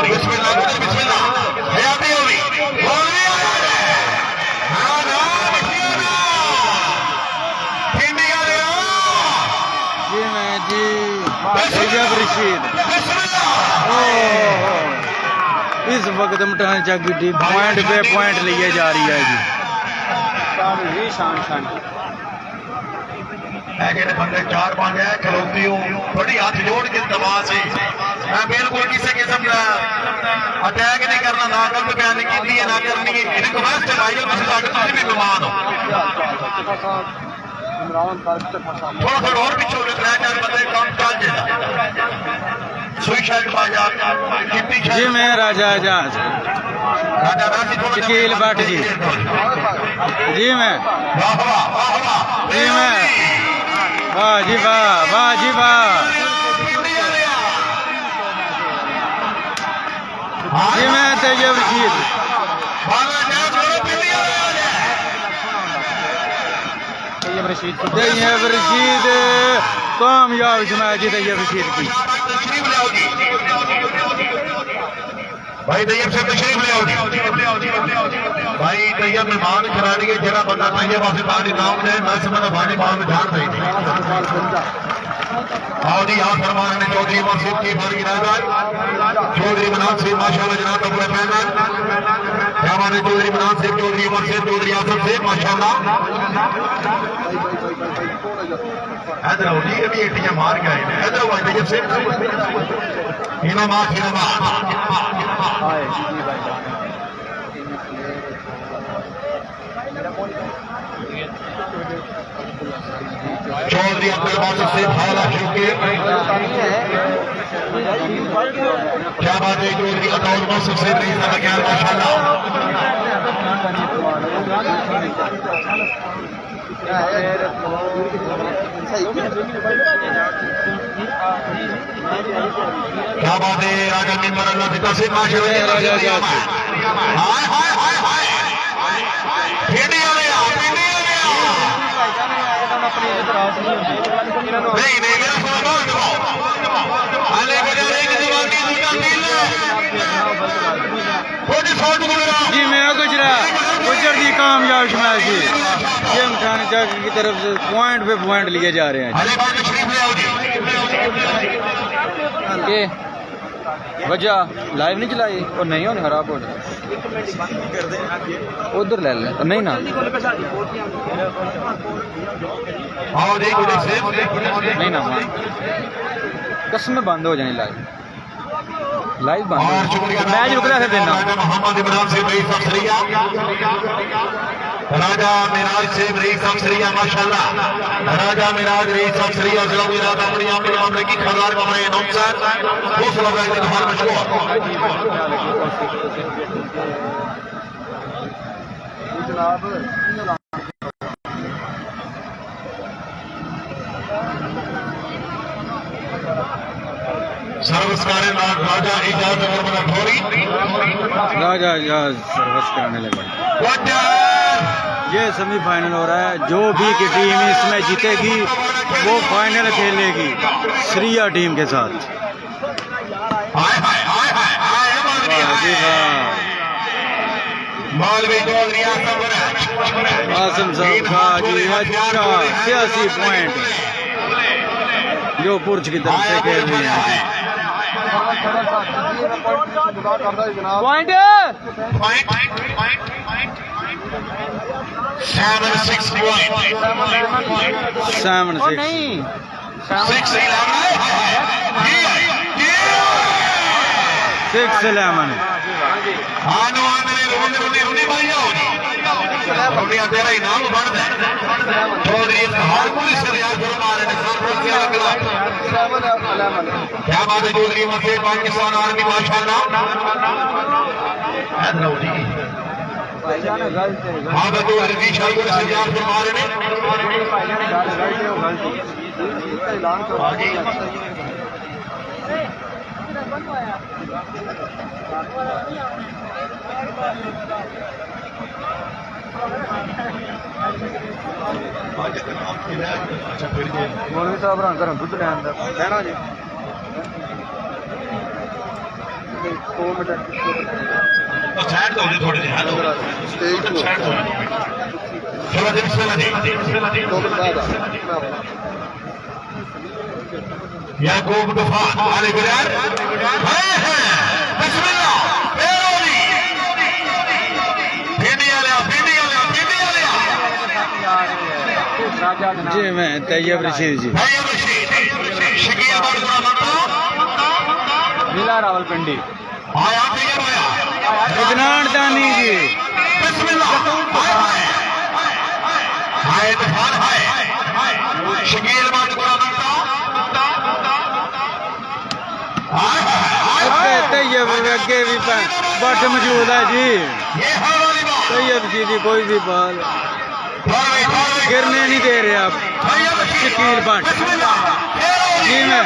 बिस्मिल्लाह बिस्मिल्लाह हयाती होगी जी मैं जी तैयब रशीद इस वक्त मटान चकी पॉइंट पे पॉइंट लिए जा रही है जी। बंदे 4-5 है खलोती हूँ बड़ी हाथ जोड़ के दबा से मैं बिल्कुल किसी किस्म का अटैक नहीं करना ना गलत बयान की है ना करनी है रिक्वेस्ट है भाई तुम भी मेहमान हो थोड़ा थोड़ा और पीछे 3-4 बंदे काम चल जाए सुई शर्ट बाजा जी मैं राजा आजाद शकील भट्ट जी जी मैं जी मैं वाह जी वाह वाह जी वाह जी मैं तैयब रशीद तैयब रशीद कामयाब मैच जी तैयब रशीद की भाई तैयब से तशरीफ ले आओ भाई तैयब मेहमान खिलाड़ी है जरा बंदा तैयब वास्ते पानी नाम दे मैं समझा पानी बाहर में जान रही थी आओ जी यहाँ फरमान ने चौधरी मनसूर की बारी राजा चौधरी मनान सिंह माशाल्लाह जनाब अबू पैमान क्या माने चौधरी मनान सिंह चौधरी मनसूर चौधरी आसफ से माशाल्लाह इधर आओ जी अभी एटियां मार के आए इधर आओ तैयब से इनामात चौधरी अब्दुल बासित से भाला शुक्र क्या बात है चौधरी अताउल बासित से नहीं था ख्याल माशाल्लाह क्या बात है राजा मेंबर अल्लाह पिता से माशाल्लाह राजा हाय हाय हाय हाय फेडी आ गया नहीं नहीं मेरा फोन बोल दो आले बजारे की दीवानी दूसरा दिल कुछ सोच गुजरा जी मैं गुजर दी कामयाब मैच जी ये मठान चकी की तरफ से पॉइंट पे पॉइंट लिए जा रहे हैं जी। वजह लाइव नहीं चलाई और नहीं होने खराब हो जाए उधर ले ले नहीं ना नहीं ना कसमें बंद हो जाए लाइव बंद मैच रुक रहा है देना मोहम्मद इमरान से भाई सरिया राजा मिराज से रईस सरिया माशाल्लाह राजा मिराज रईस सरिया जनाब इरादा अपनी आप मामले की खबर का मैं नौसर उस लगा के हमारा मशहूर जनाब सर्वस्कारे राजा इजाज अगर घोरी राजा सर्विस कराने लगे। ये सेमीफाइनल हो रहा है जो भी की टीम इसमें जीतेगी वो फाइनल खेलेगी सरिया टीम के साथ। आसम साहब का जी अच्छा 86 पॉइंट जो पुर्ज की तरफ से खेल रहे हैं पॉइंट 6-11 दुनिया तेरा इनाम बढ़ है चौधरी हर पुलिस से यार गुरु मारे ने सब कुछ क्या लग रहा है क्या बात है चौधरी मसे पाकिस्तान आर्मी माशाल्लाह है नो जी हां तो चौधरी शाही को से यार गुरु मारे ने ऐलान करवा दी मौलवी साहब रंग घर दुध लैन कहना जी 2 मिनट साइड हो थोड़े से हेलो स्टेज को चलो जी बिस्मिल्लाह जी 2 मिनट बाद याकूब तूफान आले गुलार है बिस्मिल्लाह पेरोली पीडी वाले राजा जी मैं तैयब रशीद जी तैयब रशीद शकील बड़गुना मंडा नीला रावलपिंडी आया तैयब आया इदनान दानी जी बिस्मिल्लाह हाय तूफान हाय शकील बड़गुना मंडा तैयब अगे भी बट मौजूद है जी ये है वाली बात तैयब जी की कोई भी बाल गिरने नहीं दे रहे आप शकील बट जी मैं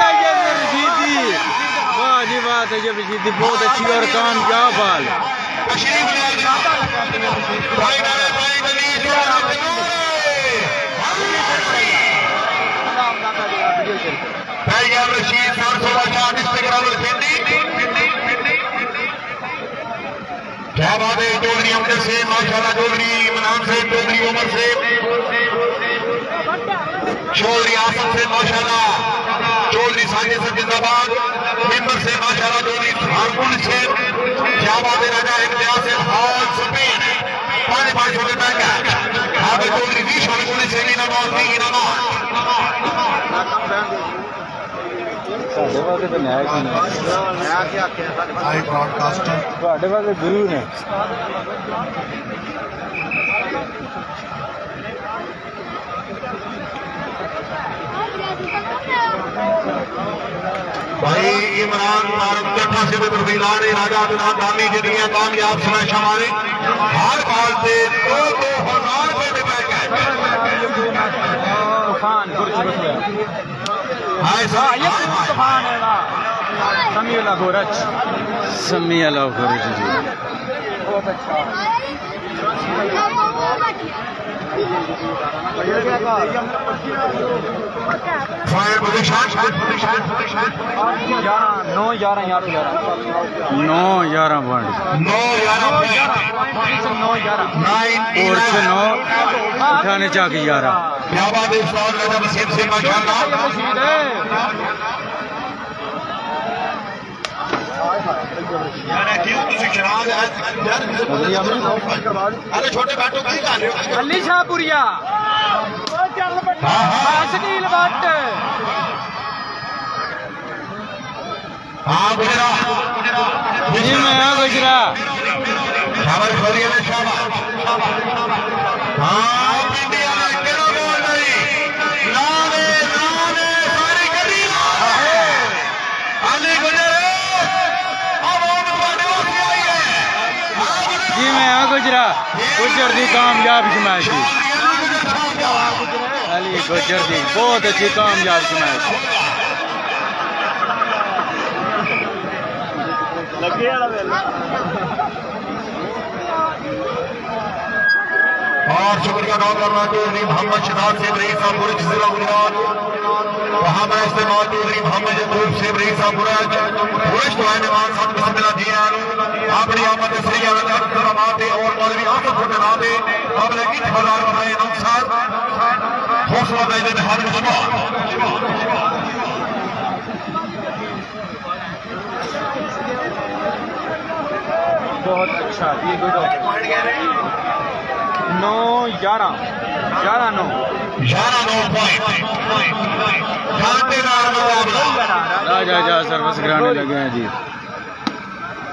तैयब रशीद जी वाह जी वाह तैयब रशीद जी बहुत अच्छी और कामयाब बाल तैयब रशीद क्या बात है चौधरी अमजद से माशाल्लाह चौधरी इमरान से चौधरी उमर से चौधरी आसम से माशाल्लाह चौधरी साजिद से जिंदाबाद मेंबर से माशाल्लाह चौधरी हारपुर से क्या बात है राजा इम्तियाज से हॉल स्पेन 5 छोटे पैकेट आगे चौधरी बीश हारपुर से भी नमाज भी नमाज ਸਾਡੇ ਵਾਸਤੇ ਤਾਂ ਨਿਆਂ ਹੀ ਨਹੀਂ मैं क्या आख्या आई ब्रॉडकास्टर ਤੁਹਾਡੇ ਵਾਸਤੇ ਗੁਰੂ ਨੇ भाई इमरान फारूक कट्ठा से भी तफसीलात राजा अदनान दानी जी दियां कामयाब स्मैश हमारे हर बाल से 2,000 रुपए के पैकेट तूफान हाय साहब तूफान है समीउल्लाह गोरच समी अलाउ करो जी बहुत अच्छा फायर पोजीशन 9-11 पॉइंट 9 और से 9 उठाने चाक 11 क्या बात है उस्ताद राजा वसीम से माशाल्लाह यानी क्यों तुसी शराब अरे छोटे बैठो की कर रहे हो अली शाहपुरिया शकील भट्ट हाँ गुजरा जी मैं गुजरा शाबाश खोलिए में शाबाश हाँ इंडिया में केड़ा बोल नहीं लाने सारी करी अली गुजरे अब वो बड़े हो गए जी मैं गुजरा गुजर दी कामयाब स्मैश थी अली गुजर दी बहुत अच्छी कामयाब स्मैश लगे वाला वेला और शुक्रिया अदा करना चौधरी मोहम्मद शहजाद से रईस साहब जिला गुजरात वहां पर इस्तेमाल चौधरी मोहम्मद यकूब से रईस साहब पुरुष नौजवान सब हमला दिया अपनी आमद सरिया में करमाते और मौलवी आसफ के नाते हमने 1000 रुपए नौसाद हौसला दे दे हर मुश्किल बहुत अच्छा ये गुड 9-11 पॉइंट शानदार मुकाबला राजा जा सर्विस कराने लगे हैं जी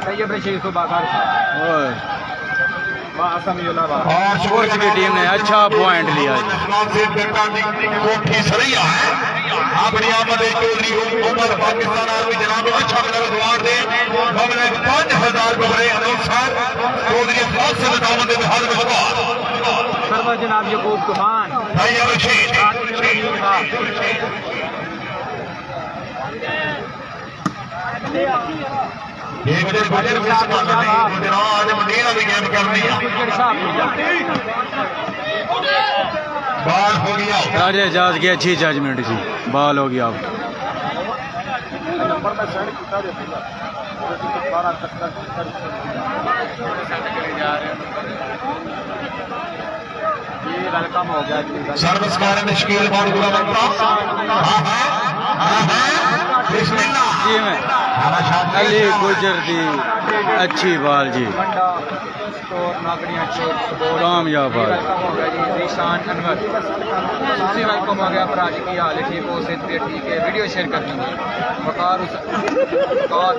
तैयब रशीद को बाकार ओए और स्पोर्ट्स की टीम ने अच्छा पॉइंट लिया जी। कोठी सरैया है अपनी आमद चौधरी उमर पाकिस्तान आर्मी जनाब अच्छा दुआर दे हमने 5000 रुपए अनुसार चौधरी खास से दामद बिहार में सरवर जनाब यकूब तूफान भैया रशीद एक दिन बजर मिस कर नहीं आज मदीना भी गेम करनी है बाल हो गया राजा एजाज की अच्छी जजमेंट जी, बाल हो गया। ये वेलकम हो गया जी। सर्विस कारण मुश्किल बहुत बुरा बनता बिस्मिल्लाह जी मैं अली गुजर दी अच्छी बाल जी, स्टोर नागड़ियाँ चोर कामयाब बाल। वेलकम हो गया जी। जीशान अनवर जी वेलकम हो गया। भरा जी की हाल है? ठीक हो सकते ठीक है। वीडियो शेयर कर दीजिए। वकार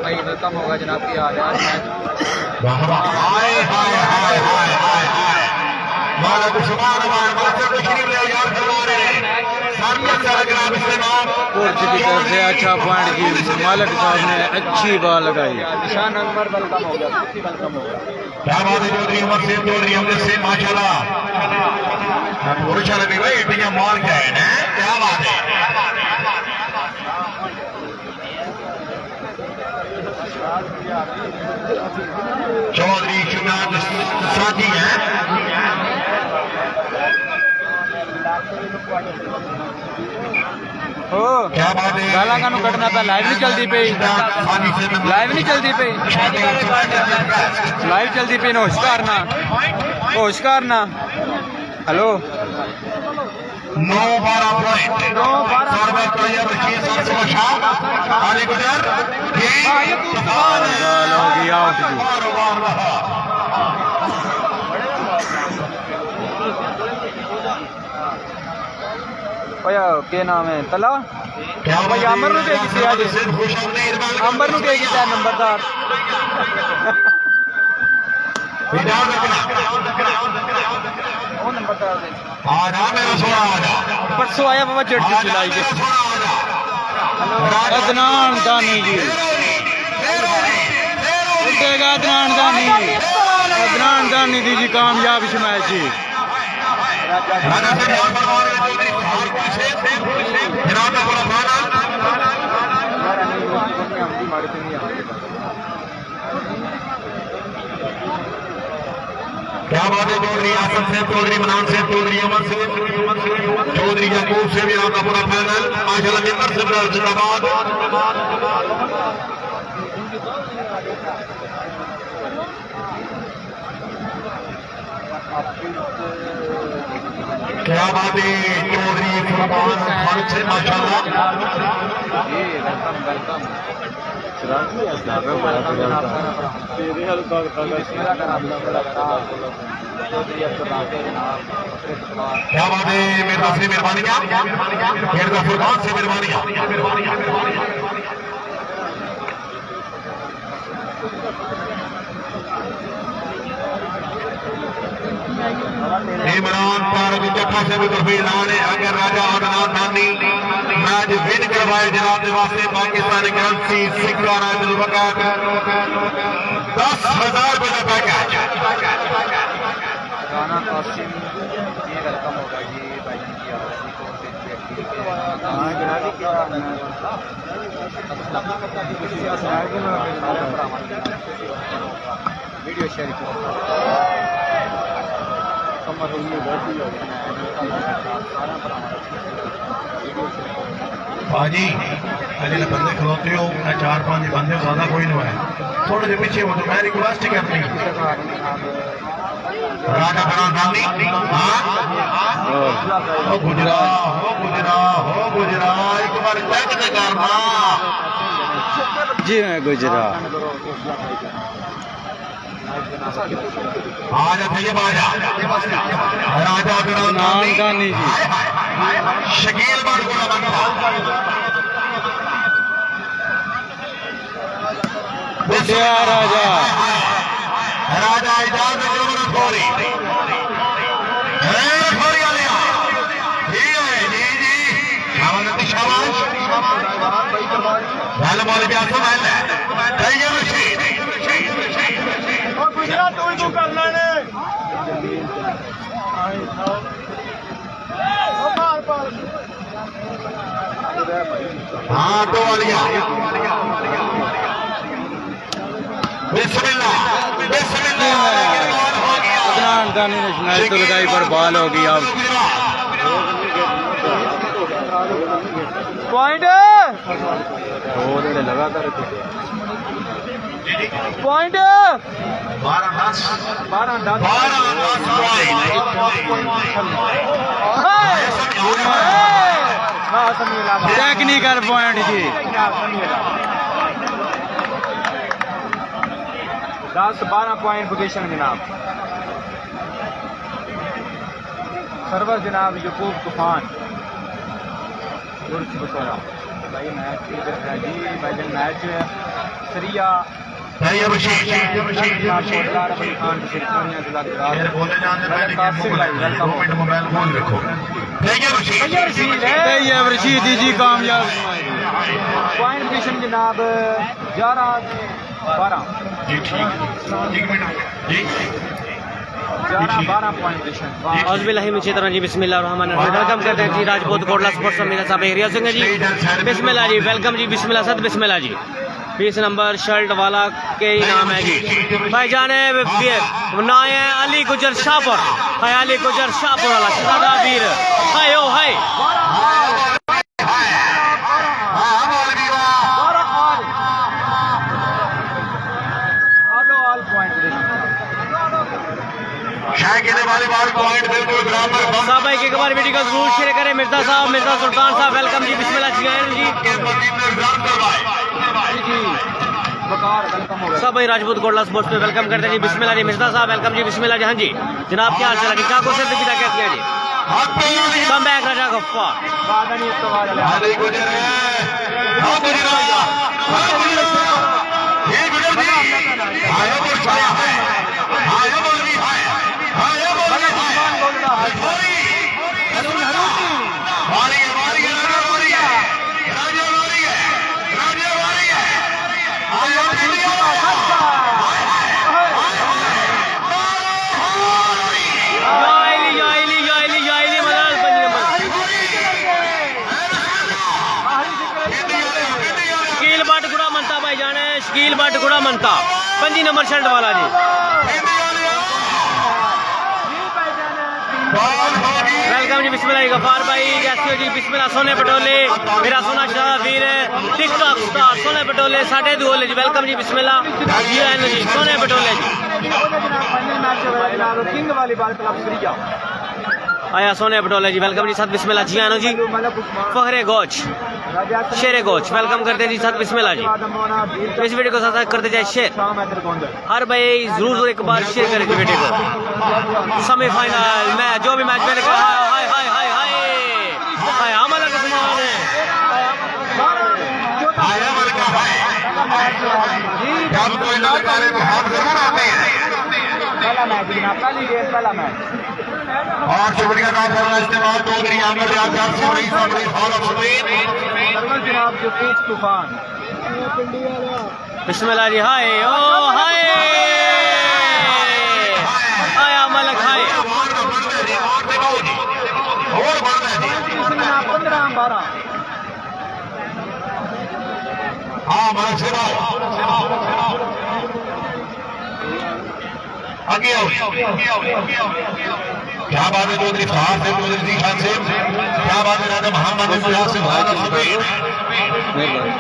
भाई वेलकम होगा जनाब की हाल है? हाय हाय हाय हाय हाय हाय मालिक सुभान अल्लाह तशरीफ ले यार फरमाने कोर्ट की तरफ से अच्छा पॉइंट जी, मालिक साहब ने अच्छी बाल लगाई। जीशान अनवर वेलकम हो गया। वेलकम हो गया। क्या बात है चौधरी उमर से चौधरी हमने से माशाल्लाह पुरुषाला भी भाई इतनी मार क्या है ना, क्या बात है। चौधरी चुनाव साथी हैं हो क्या बात है। गाला कानू कटना था। लाइव नहीं चलती पे, लाइव नहीं चलती पे, लाइव चलती पे। होशकार ना, होशकार ना। हेलो 9-12 पॉइंट सर्वत तैयब रशीद सबसे शाह अली गुजर बाल हो गया आउट जी। ओया के नाम है तला भाई आमर नु दे किसी आज आंबर नु दे किसी नंबरदार वो नंबरदार दे आजा मेरा सोना आजा परसों आया बाबा चढ़ती चलाई के। अदनान दानी जी उठेगा, अदनान दानी, अदनान दानी दी जी कामयाब इस मैच जी। क्या बात है। चौधरी आसफ से चौधरी मनान से चौधरी अमर से चौधरी यकूब से भी आपका पूरा फाइनल माशाल्लाह मिंबर से जिंदाबाद। क्या बात है। चौधरी फुरकान खान से माशाल्लाह क्या बात है। मेरे से मेहरबानी मेरे फुरकान से मेहरबानी। इमरान पारवी जफा से भी तफील लाने अगर राजा अदनान नानी मैच विन करवाए जनाब के वास्ते पाकिस्तानी करेंसी सिक्का राजुल वकार 10,000 रुपए का पैकेज। राना कासिम जी वेलकम होगा जी। भाईजान की आवाज़ वीडियो शेयर भाजी अजय बंदे खलोते हो 4-5 बंदे ज्यादा कोई नहीं है, थोड़े से पीछे हो तो मैं रिक्वेस्ट करनी राजा बना हो गुजरा एक बार चेक करना जी मैं गुजरा। आजा तैयब आजा राजा नाम गानी जी शकील बारगुना बनता राजा राजा इजाजत रखवारी वाले जी जी शाबाश पहले बॉल भी आपको महल है हाँ तो वालिया बिस्मिल्लाह बिस्मिल्लाह अदनान दानी ने शनायत तो लगाई पर बॉल होगी अब पॉइंट लगातार पॉइंट 12-10 टेक्निकल पॉइंट जी 10-12 पॉइंट पोजीशन जनाब सर्वर जनाब यकूब तूफान भाई मैच जी भाई मैच सरिया रशीद जी कामयाब पॉइंट पोजीशन जनाब 11-12 पॉइंट पोजीशन जी बिस्मिल्लाहिर्रहमानिर्रहीम वेलकम करते हैं जी राजपूत कोटला स्पोर्ट्स मीरा साहब एरिया सिंह जी बिस्मिल्लाह जी वेलकम जी बिस्मिल्लाह सद बिस्मिल्लाह जी 20 नंबर शर्ट वाला के ही नाम है जी भाईजान ना है अली गुजर शाहपुर है अली गुजर शाहपुर वाला शहजादा वीर हाय ओ हाय साहब एक बार वीडियो का जरूर शेयर करें मिर्जा साहब मिर्जा सुल्तान साहब वेलकम जी बिस्मिल्लाह जी सब भाई राजपूत कोटला स्पोर्ट्स पे वेलकम करते हैं जी बिस्मिल्लाह जी मिर्जा साहब वेलकम जी बिस्मिल्लाह जी हाँ जी जनाब क्या हाल चला क्या कोशिश की क्या किया जी कम बैक राजा गफ्फार शकील बट गुड़ा मनता 5 नंबर शर्ट वाला जी वेलकम जी बिस्मिल्लाह गफार भाई जैसे हो जी बिस्मिल्लाह सोने पटोले मेरा सोना शाह वीर टिकटॉक स्टार सोने पटोले 2.5 जी वेलकम जी बिस्मिल्लाह जी आए जी सोने पटोले जी किंग वाली बाल क्लब सरिया आया सोने पटोले जी वेलकम जी सत बिस्मिल्लाह जी आनो जी फखरे गोच शेरे गोच वेलकम करते हैं जी सत बिस्मिल्लाह जी इस वीडियो को साथ करते जाए शेयर हर भाई जरूर एक बार शेयर करें जी वीडियो को सेमीफाइनल मैच जो भी मैच मैंने कहा हाय हाय हाय हाय हाय हमारा का समान है पहला मैच जनाब पहली गेम पहला मैच और शुक्रिया का इस्तेमाल चौधरी अहमद यादगार से बड़ी सामने फॉलो सुबीर जनाब यकूब तूफान बिस्मिल्लाह जी हाय ओ हाय आया मलक हाय और बढ़ 15-12 हाँ मलक से आगे आओ क्या बात है चौधरी फहाद से चौधरी जीशान से क्या बात है राजा मोहम्मद से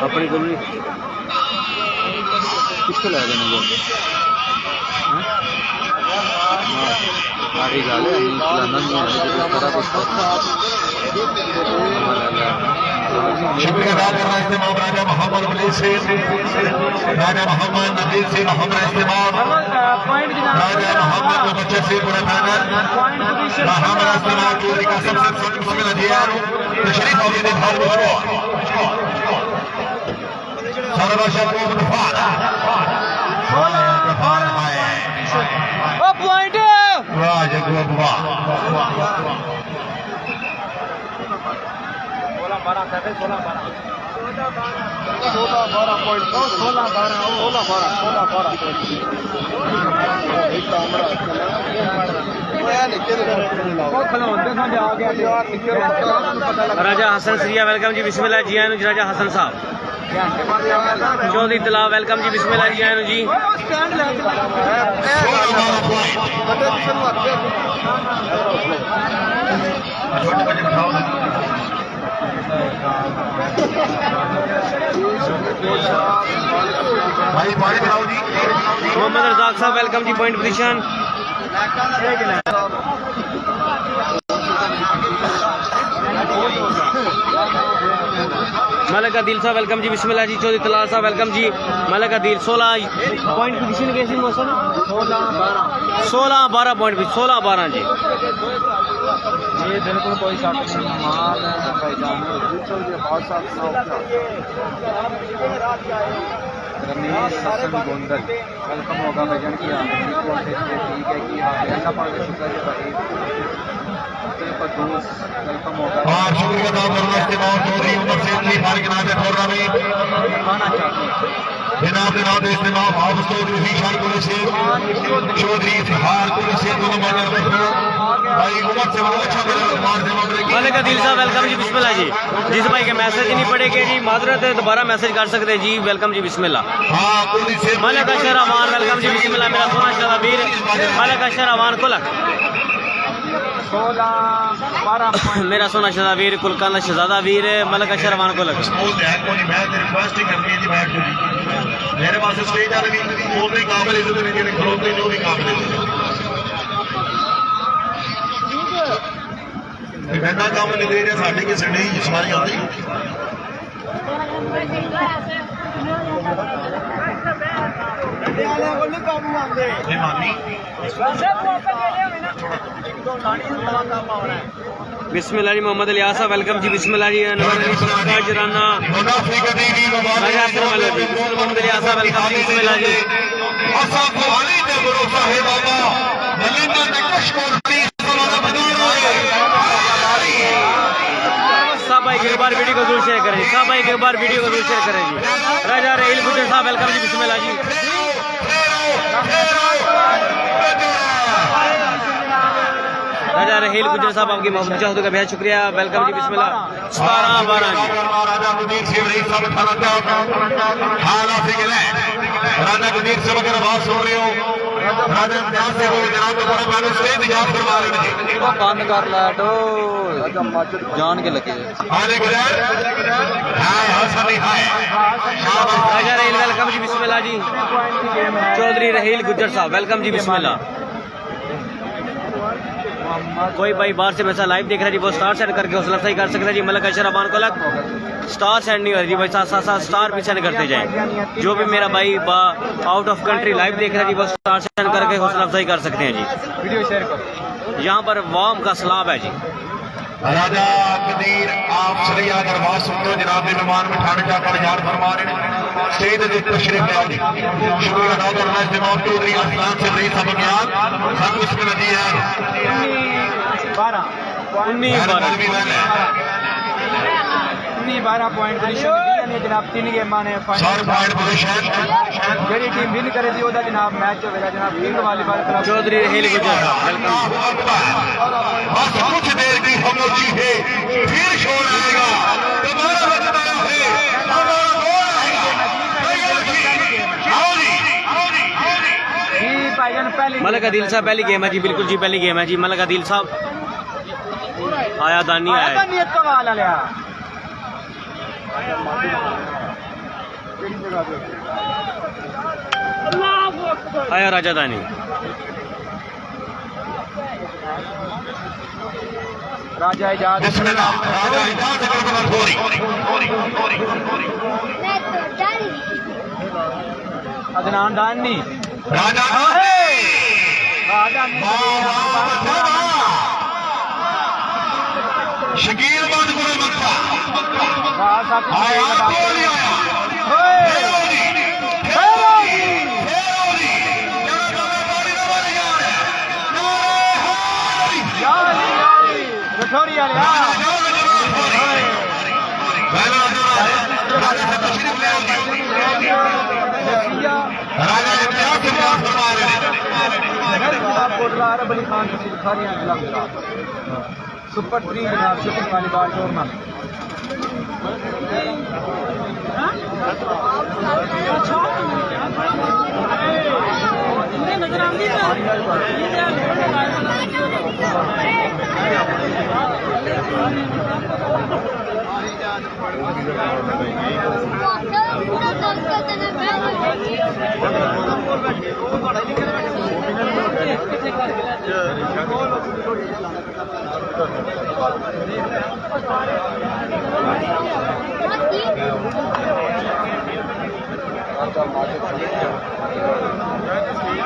अपनी जरूरी किसको लगा देना बोल आगे गाले शुक्रिया अदा करना इस्तेमाल राजा मोहम्मद वली से राजा मोहम्मद नजीर से मोहम्मद इस्तेमाल राजा मोहम्मद के बच्चे से पूरा फाइनल मोहम्मद इस्तेमाल चौधरी का सबसे बिस्मिल्लाह जी तशरीफ और ये भाव सर्वशक्ति को पॉइंट वाह जगू वाह 16 राजा हसन सरिया वेलकम जी बिस्मिल्लाह जी आए जी राजा हसन साहब चौधरी तलाब वेलकम जी बिस्मिल्लाह जी आए जी भाई पानी बनाओ जी मोहम्मद रजाक साहब वेलकम जी पॉइंट पोजीशन मलक अदील साहब वेलकम जी बिस्मिल्लाह जी चौधरी तलाल साहब वेलकम जी मलक अदील 16 पॉइंट पोजीशन कैसी मौसम 16-12 पॉइंट 16-12 जी ये बिल्कुल कोई शक नहीं माल है भाईजान बिल्कुल ये बहुत साफ रमेश हसन गोंदल वेलकम होगा भाईजान की ठीक है कि हाँ अल्लाह पाक का शुक्र है भाई दोस्त वेलकम होगा और शुक्रिया अदा करना इस्तेमाल चौधरी उमर से की फारिग नाज़ टूर्नामेंट खाना चाहते हैं जनाब जनाब इस्तेमाल हाउस चौधरी ईशान को से चौधरी इफ्तिखार को से दोनों मैच भाई उमर से बहुत अच्छा मार दे मलक अदील साहब वेलकम जी बिस्मिल्लाह जी जिस भाई के मैसेज नहीं पड़ेगे जी माजरत है दोबारा मैसेज कर सकते हैं जी वेलकम जी बिस्मिल्लाह हां कुल्ली से मलक अशर अमान वेलकम जी बिस्मिल्लाह मेरा सोना शहजावीर मलक अशर अमान कुलक 16-12 मेरा सोना शहजावीर कुलकाना शहजादा वीर मलक अशर अमान कुलक स्कूल है कोई मैं रिक्वेस्ट ही करनी है जी बैठ के मेरे पास स्टेज आ रही वो भी काबिल इज्जत नहीं जेने खड़ोते जो भी काबिल इज्जत मैंने काम नहीं दे रहे साढ़े के सड़े ही सारी आती बिस्मिल्लाह जी मोहम्मद इलियास साहब वेलकम जी बिस्मिल्लाह जी अनवर अली सलाका जराना मोहम्मद इलियास साहब वेलकम जी बिस्मिल्लाह जी सब भाई एक बार वीडियो को जरूर शेयर करें सब भाई एक बार वीडियो को जरूर शेयर करें जी राजा रहील गुजर साहब वेलकम जी बिस्मिल्लाह जी राजा रहील गुजर साहब आपकी मोहब्बत चाहते का बेहद शुक्रिया वेलकम जी बिस्मिल्लाह 17-12 जी राजा गुदीर से रही सब खाना से गए राजा गुदीर से वगैरह बात सुन रहे हो राजा ध्यान से बोले जनाब तो बड़ा मैंने स्टेज याद करवा रहे हैं बंद कर लाटो जान के लगे आने गुजर हाय हसन हाय राजा रहील वेलकम जी बिस्मिल्लाह जी चौधरी रहील गुजर साहब वेलकम जी बिस्मिल्लाह कोई भाई बाहर से वैसा लाइव देख रहा है जी वो स्टार सेंड करके हौसला अफजाई कर सकता है जी मलक अशर अमान को लग स्टार सेंड नहीं हो रही जी भाई साथ साथ स्टार भी सेंड करते जाए जो भी मेरा भाई आउट ऑफ कंट्री लाइव देख रहा है जी वो स्टार सेंड करके हौसला अफजाई कर सकते हैं जी वीडियो शेयर करो यहाँ पर वाम का सलाब है जी राजा कदीर आप सरिया दरबार सुनो जनाब के मेहमान में ठाणे जाकर याद फरमा रहे हैं स्टेज के तशरीफ ले आओ शुक्रिया अदा करना है जनाब चौधरी आसमान से रही सब ज्ञान सब इसमें नदी है 19-12 पॉइंट पोजीशन जनाब 3 गेमां ने जेडी टीम विन करे दी ओदा जनाब मैच होगा जनाब king volleyball club Chaudhary Raheel Gujjar welcome बस कुछ देर की खामोशी है फिर शोर आएगा तुम्हारा वक्त आया है हमारा गोल आएगा आओ जी जी भाईजान पहली मलक अदील साहब पहली गेम है जी बिल्कुल जी पहली गेम है जी मलक अदील साहब आया दानी आया नियत का वाला लिया आया राजा दानी राजा इजाद बिस्मिल्लाह राजा इजाद कर थोड़ी अदनान दानी राजा राजा शकील बंद करो मक्का राजा आया बोल आया सैयब अली खान रसूल खारिया जिला गुजरात। सुपर 3 जनाब शूटिंग वॉलीबॉल टूर्नामेंट।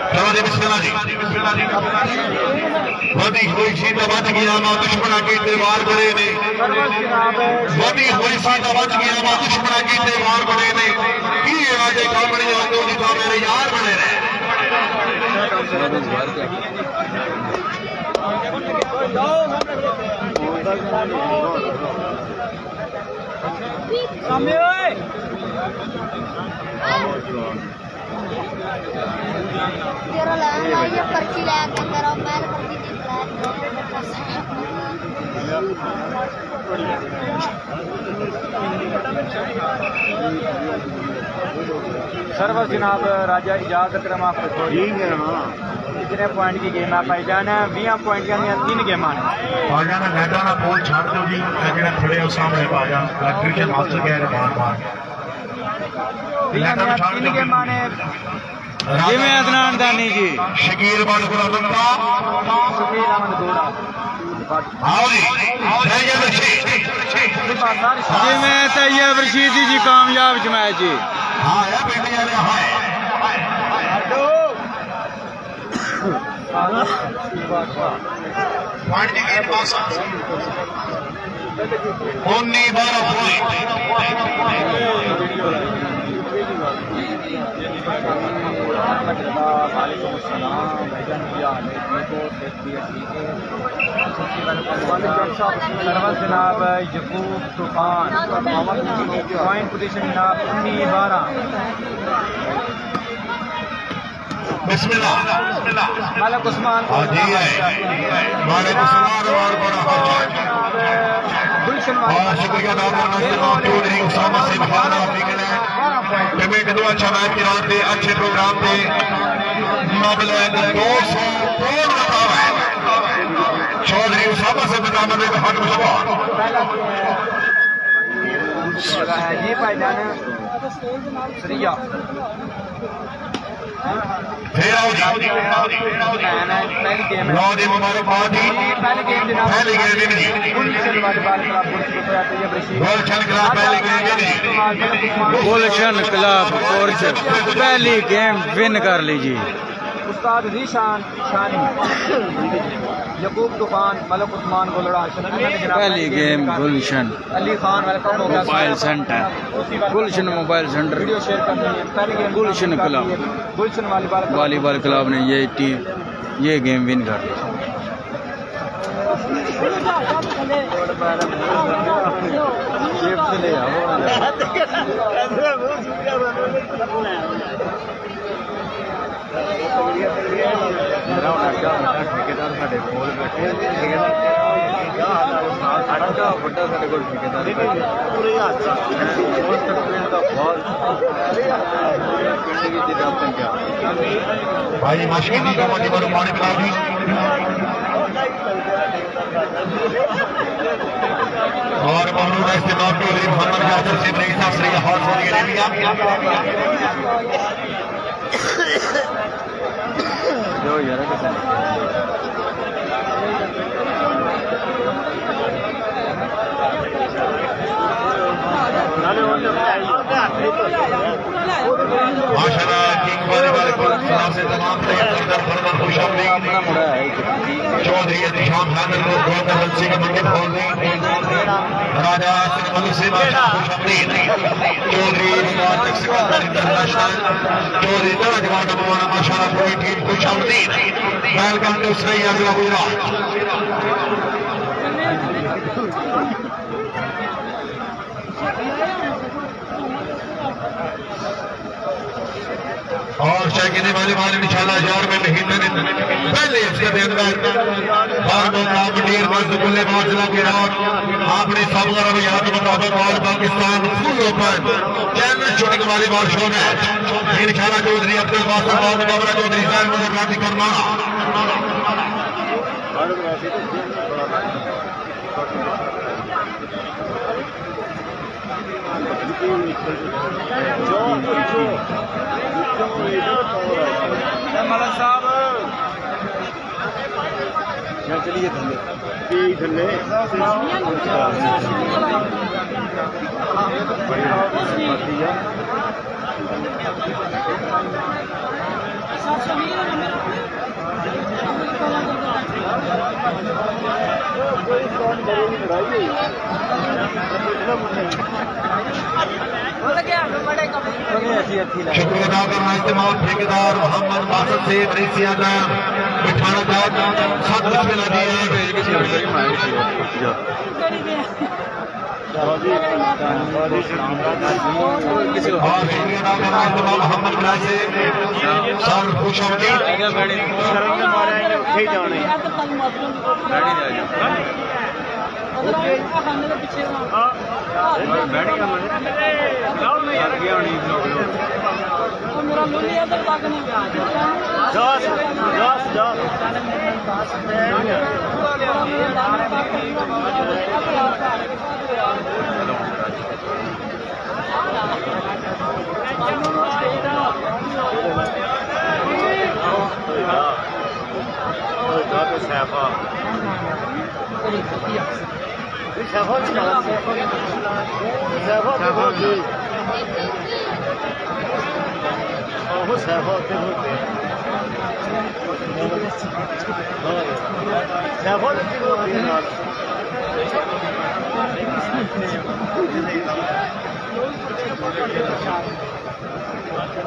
चलो जी बिस्मिल्लाह जी वधी हुई सी तो बच गया मां दुश्मना की वार बड़े ने वधी हुई सी तो बच गया मां दुश्मना की वार बड़े ने की आज कामड़ी आंदो जी तो मेरे यार बने रहे सामने ओए तेरा लाना ये पर्ची ले के तेरा मैं पर्ची सर्वस जनाब राजा इजाज अकरम आप कितने पॉइंट की गेम है भाईजान? 20 पॉइंट की 3 गेमां ने भाईजान मैदान ना पोल छाड़ दो जी जेड़ा खड़े हो सामने भाईजान इलेक्ट्रिशियन मास्टर कह रहे बार 3 गेमां ने जिमें अदनान दानी जी शकील बालपुरा बंदा शकील अहमद गोड़ा आओ जी तैयब रशीद जिमें तैयब रशीदी जी कामयाब जमायत जी हां है बेटे यार हां पॉइंट की गेम पास 19-12 पॉइंट सर्वस जनाब यकूब तूफान पॉइंट पोजीशन जनाब 19-12 बिस्मिल्लाह मालिक उस्मान हाँ जी है मालिक उस्मान और बड़ा गुलशन और शुक्रिया अदा करना जनाब चौधरी उसामा से भावना अपनी पेमेंट दो अच्छा मैच के रात दे अच्छे प्रोग्राम दे मबलग 200 करोड़ रकम है चौधरी उसामा से बताना में हक मुश्किल ये भाईजान सरिया फिर आओ जी पहली गेम लो जी मुबारकबाद जी पहली गेम जनाब पहली गेम जी गुलशन वालीबॉल क्लब तैयब रशीद गुलशन क्लब पहली गेम जी गुलशन क्लब कोर्च पहली गेम विन कर लीजिए। उस्ताद रीशान शानी यकूब तूफान मलिक उस्मान गोलड़ा पहली गेम गुलशन अली खान वेलकम हो गया मोबाइल सेंटर गुलशन मोबाइल सेंटर वीडियो शेयर करनी है पहली गेम गुलशन क्लब गुलशन वॉलीबॉल क्लब ने ये गेम विन कर ली। ठेकेदार साढ़े कोल बैठे बड़ा साढ़े को ठेकेदार पूरे भाई मशकी दी कमानी पर पानी पिला दी और मौजूदा इस्तेमाल के लिए मोहम्मद यासर से नई सासरी हॉल सऊदी अरेबिया जो यार माशाल्लाह किंग वॉलीबॉल क्लब से तमाम खुशामदीद चौधरी एहतिशाम हैदर को गवर्नर सिंह मंडी बोल राजा सिकंदर से खुशामदीद चौधरी सिकंदर इंटरनेशनल चौधरी नौजवान मौलाना माशाल्लाह पूरी टीम खुशामदीद वेलकम टू श्रेया गुजरात और शेखने वाले इंशाल्लाह 1000 में महीने पहले इसके अंदर आपने सब रवैयात मुताबिक और Pakistan full open challenge shooting volleyball show match इंशाल्लाह चौधरी अब्दुल बासित और मुबारक चौधरी साहब मुलाकात करना मलक साहब चलिए थले शुक्र अदा करना इस्तेमाल ठेकेदार मोहम्मद बासत से मलेशिया का बिठाना चाहता सब और शुक्रिया अदा करना इस्तेमाल मोहम्मद बलाज से सर खुश होंगे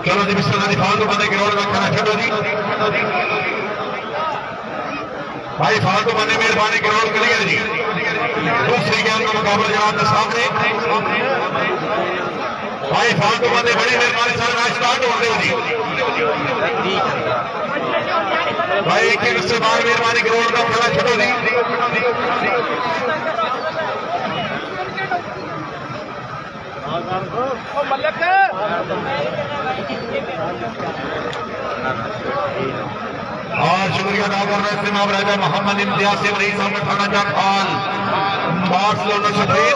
चलो जी मिस्टर फालतू बंदे ग्राउंड में खाना छोड़ो जी भाई फालतू बंदे मेहरबानी ग्राउंड क्लियर जी दूसरी गेम का मुकाबला जनाब के सामने भाई फालतू बंदे बड़ी मेहरबानी सारे मैच स्टार्ट हो रहे हो जी भाई एक एक से बाहर मेहरबानी ग्राउंड का खेला छोड़ो जी और शुक्रिया अदा कर रहे इस्तेमाल राजा मोहम्मद इम्तियाज से रईस अहमद थाना जाट खान बार्सिलोना सफेद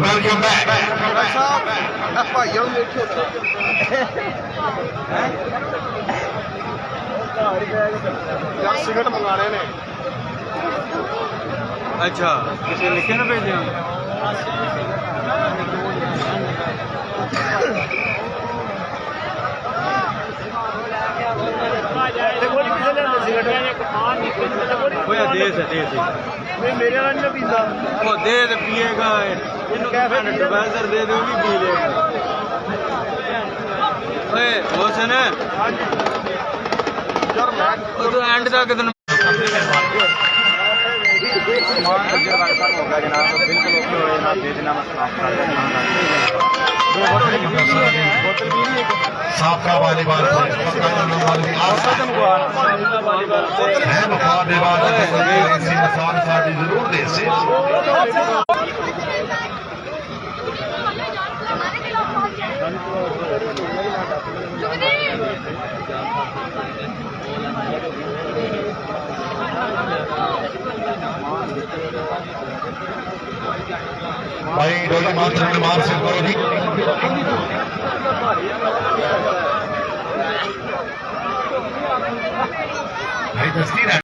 वेलकम बैक सिगरेट मंगा रहे ने अच्छा किसी लिखे ना भेजे देश मेरे वाले पीता वो दे पिएगा डिस्पेंसर दे दो भी पी लेगा वो से ना तो एंड तक होगा जनाब बिल्कुल ओके हो जनाब दे देना साबका वालीबाल जरूर दे से भाई डोली मास्टर ने मार से करो जी भाई तस्वीर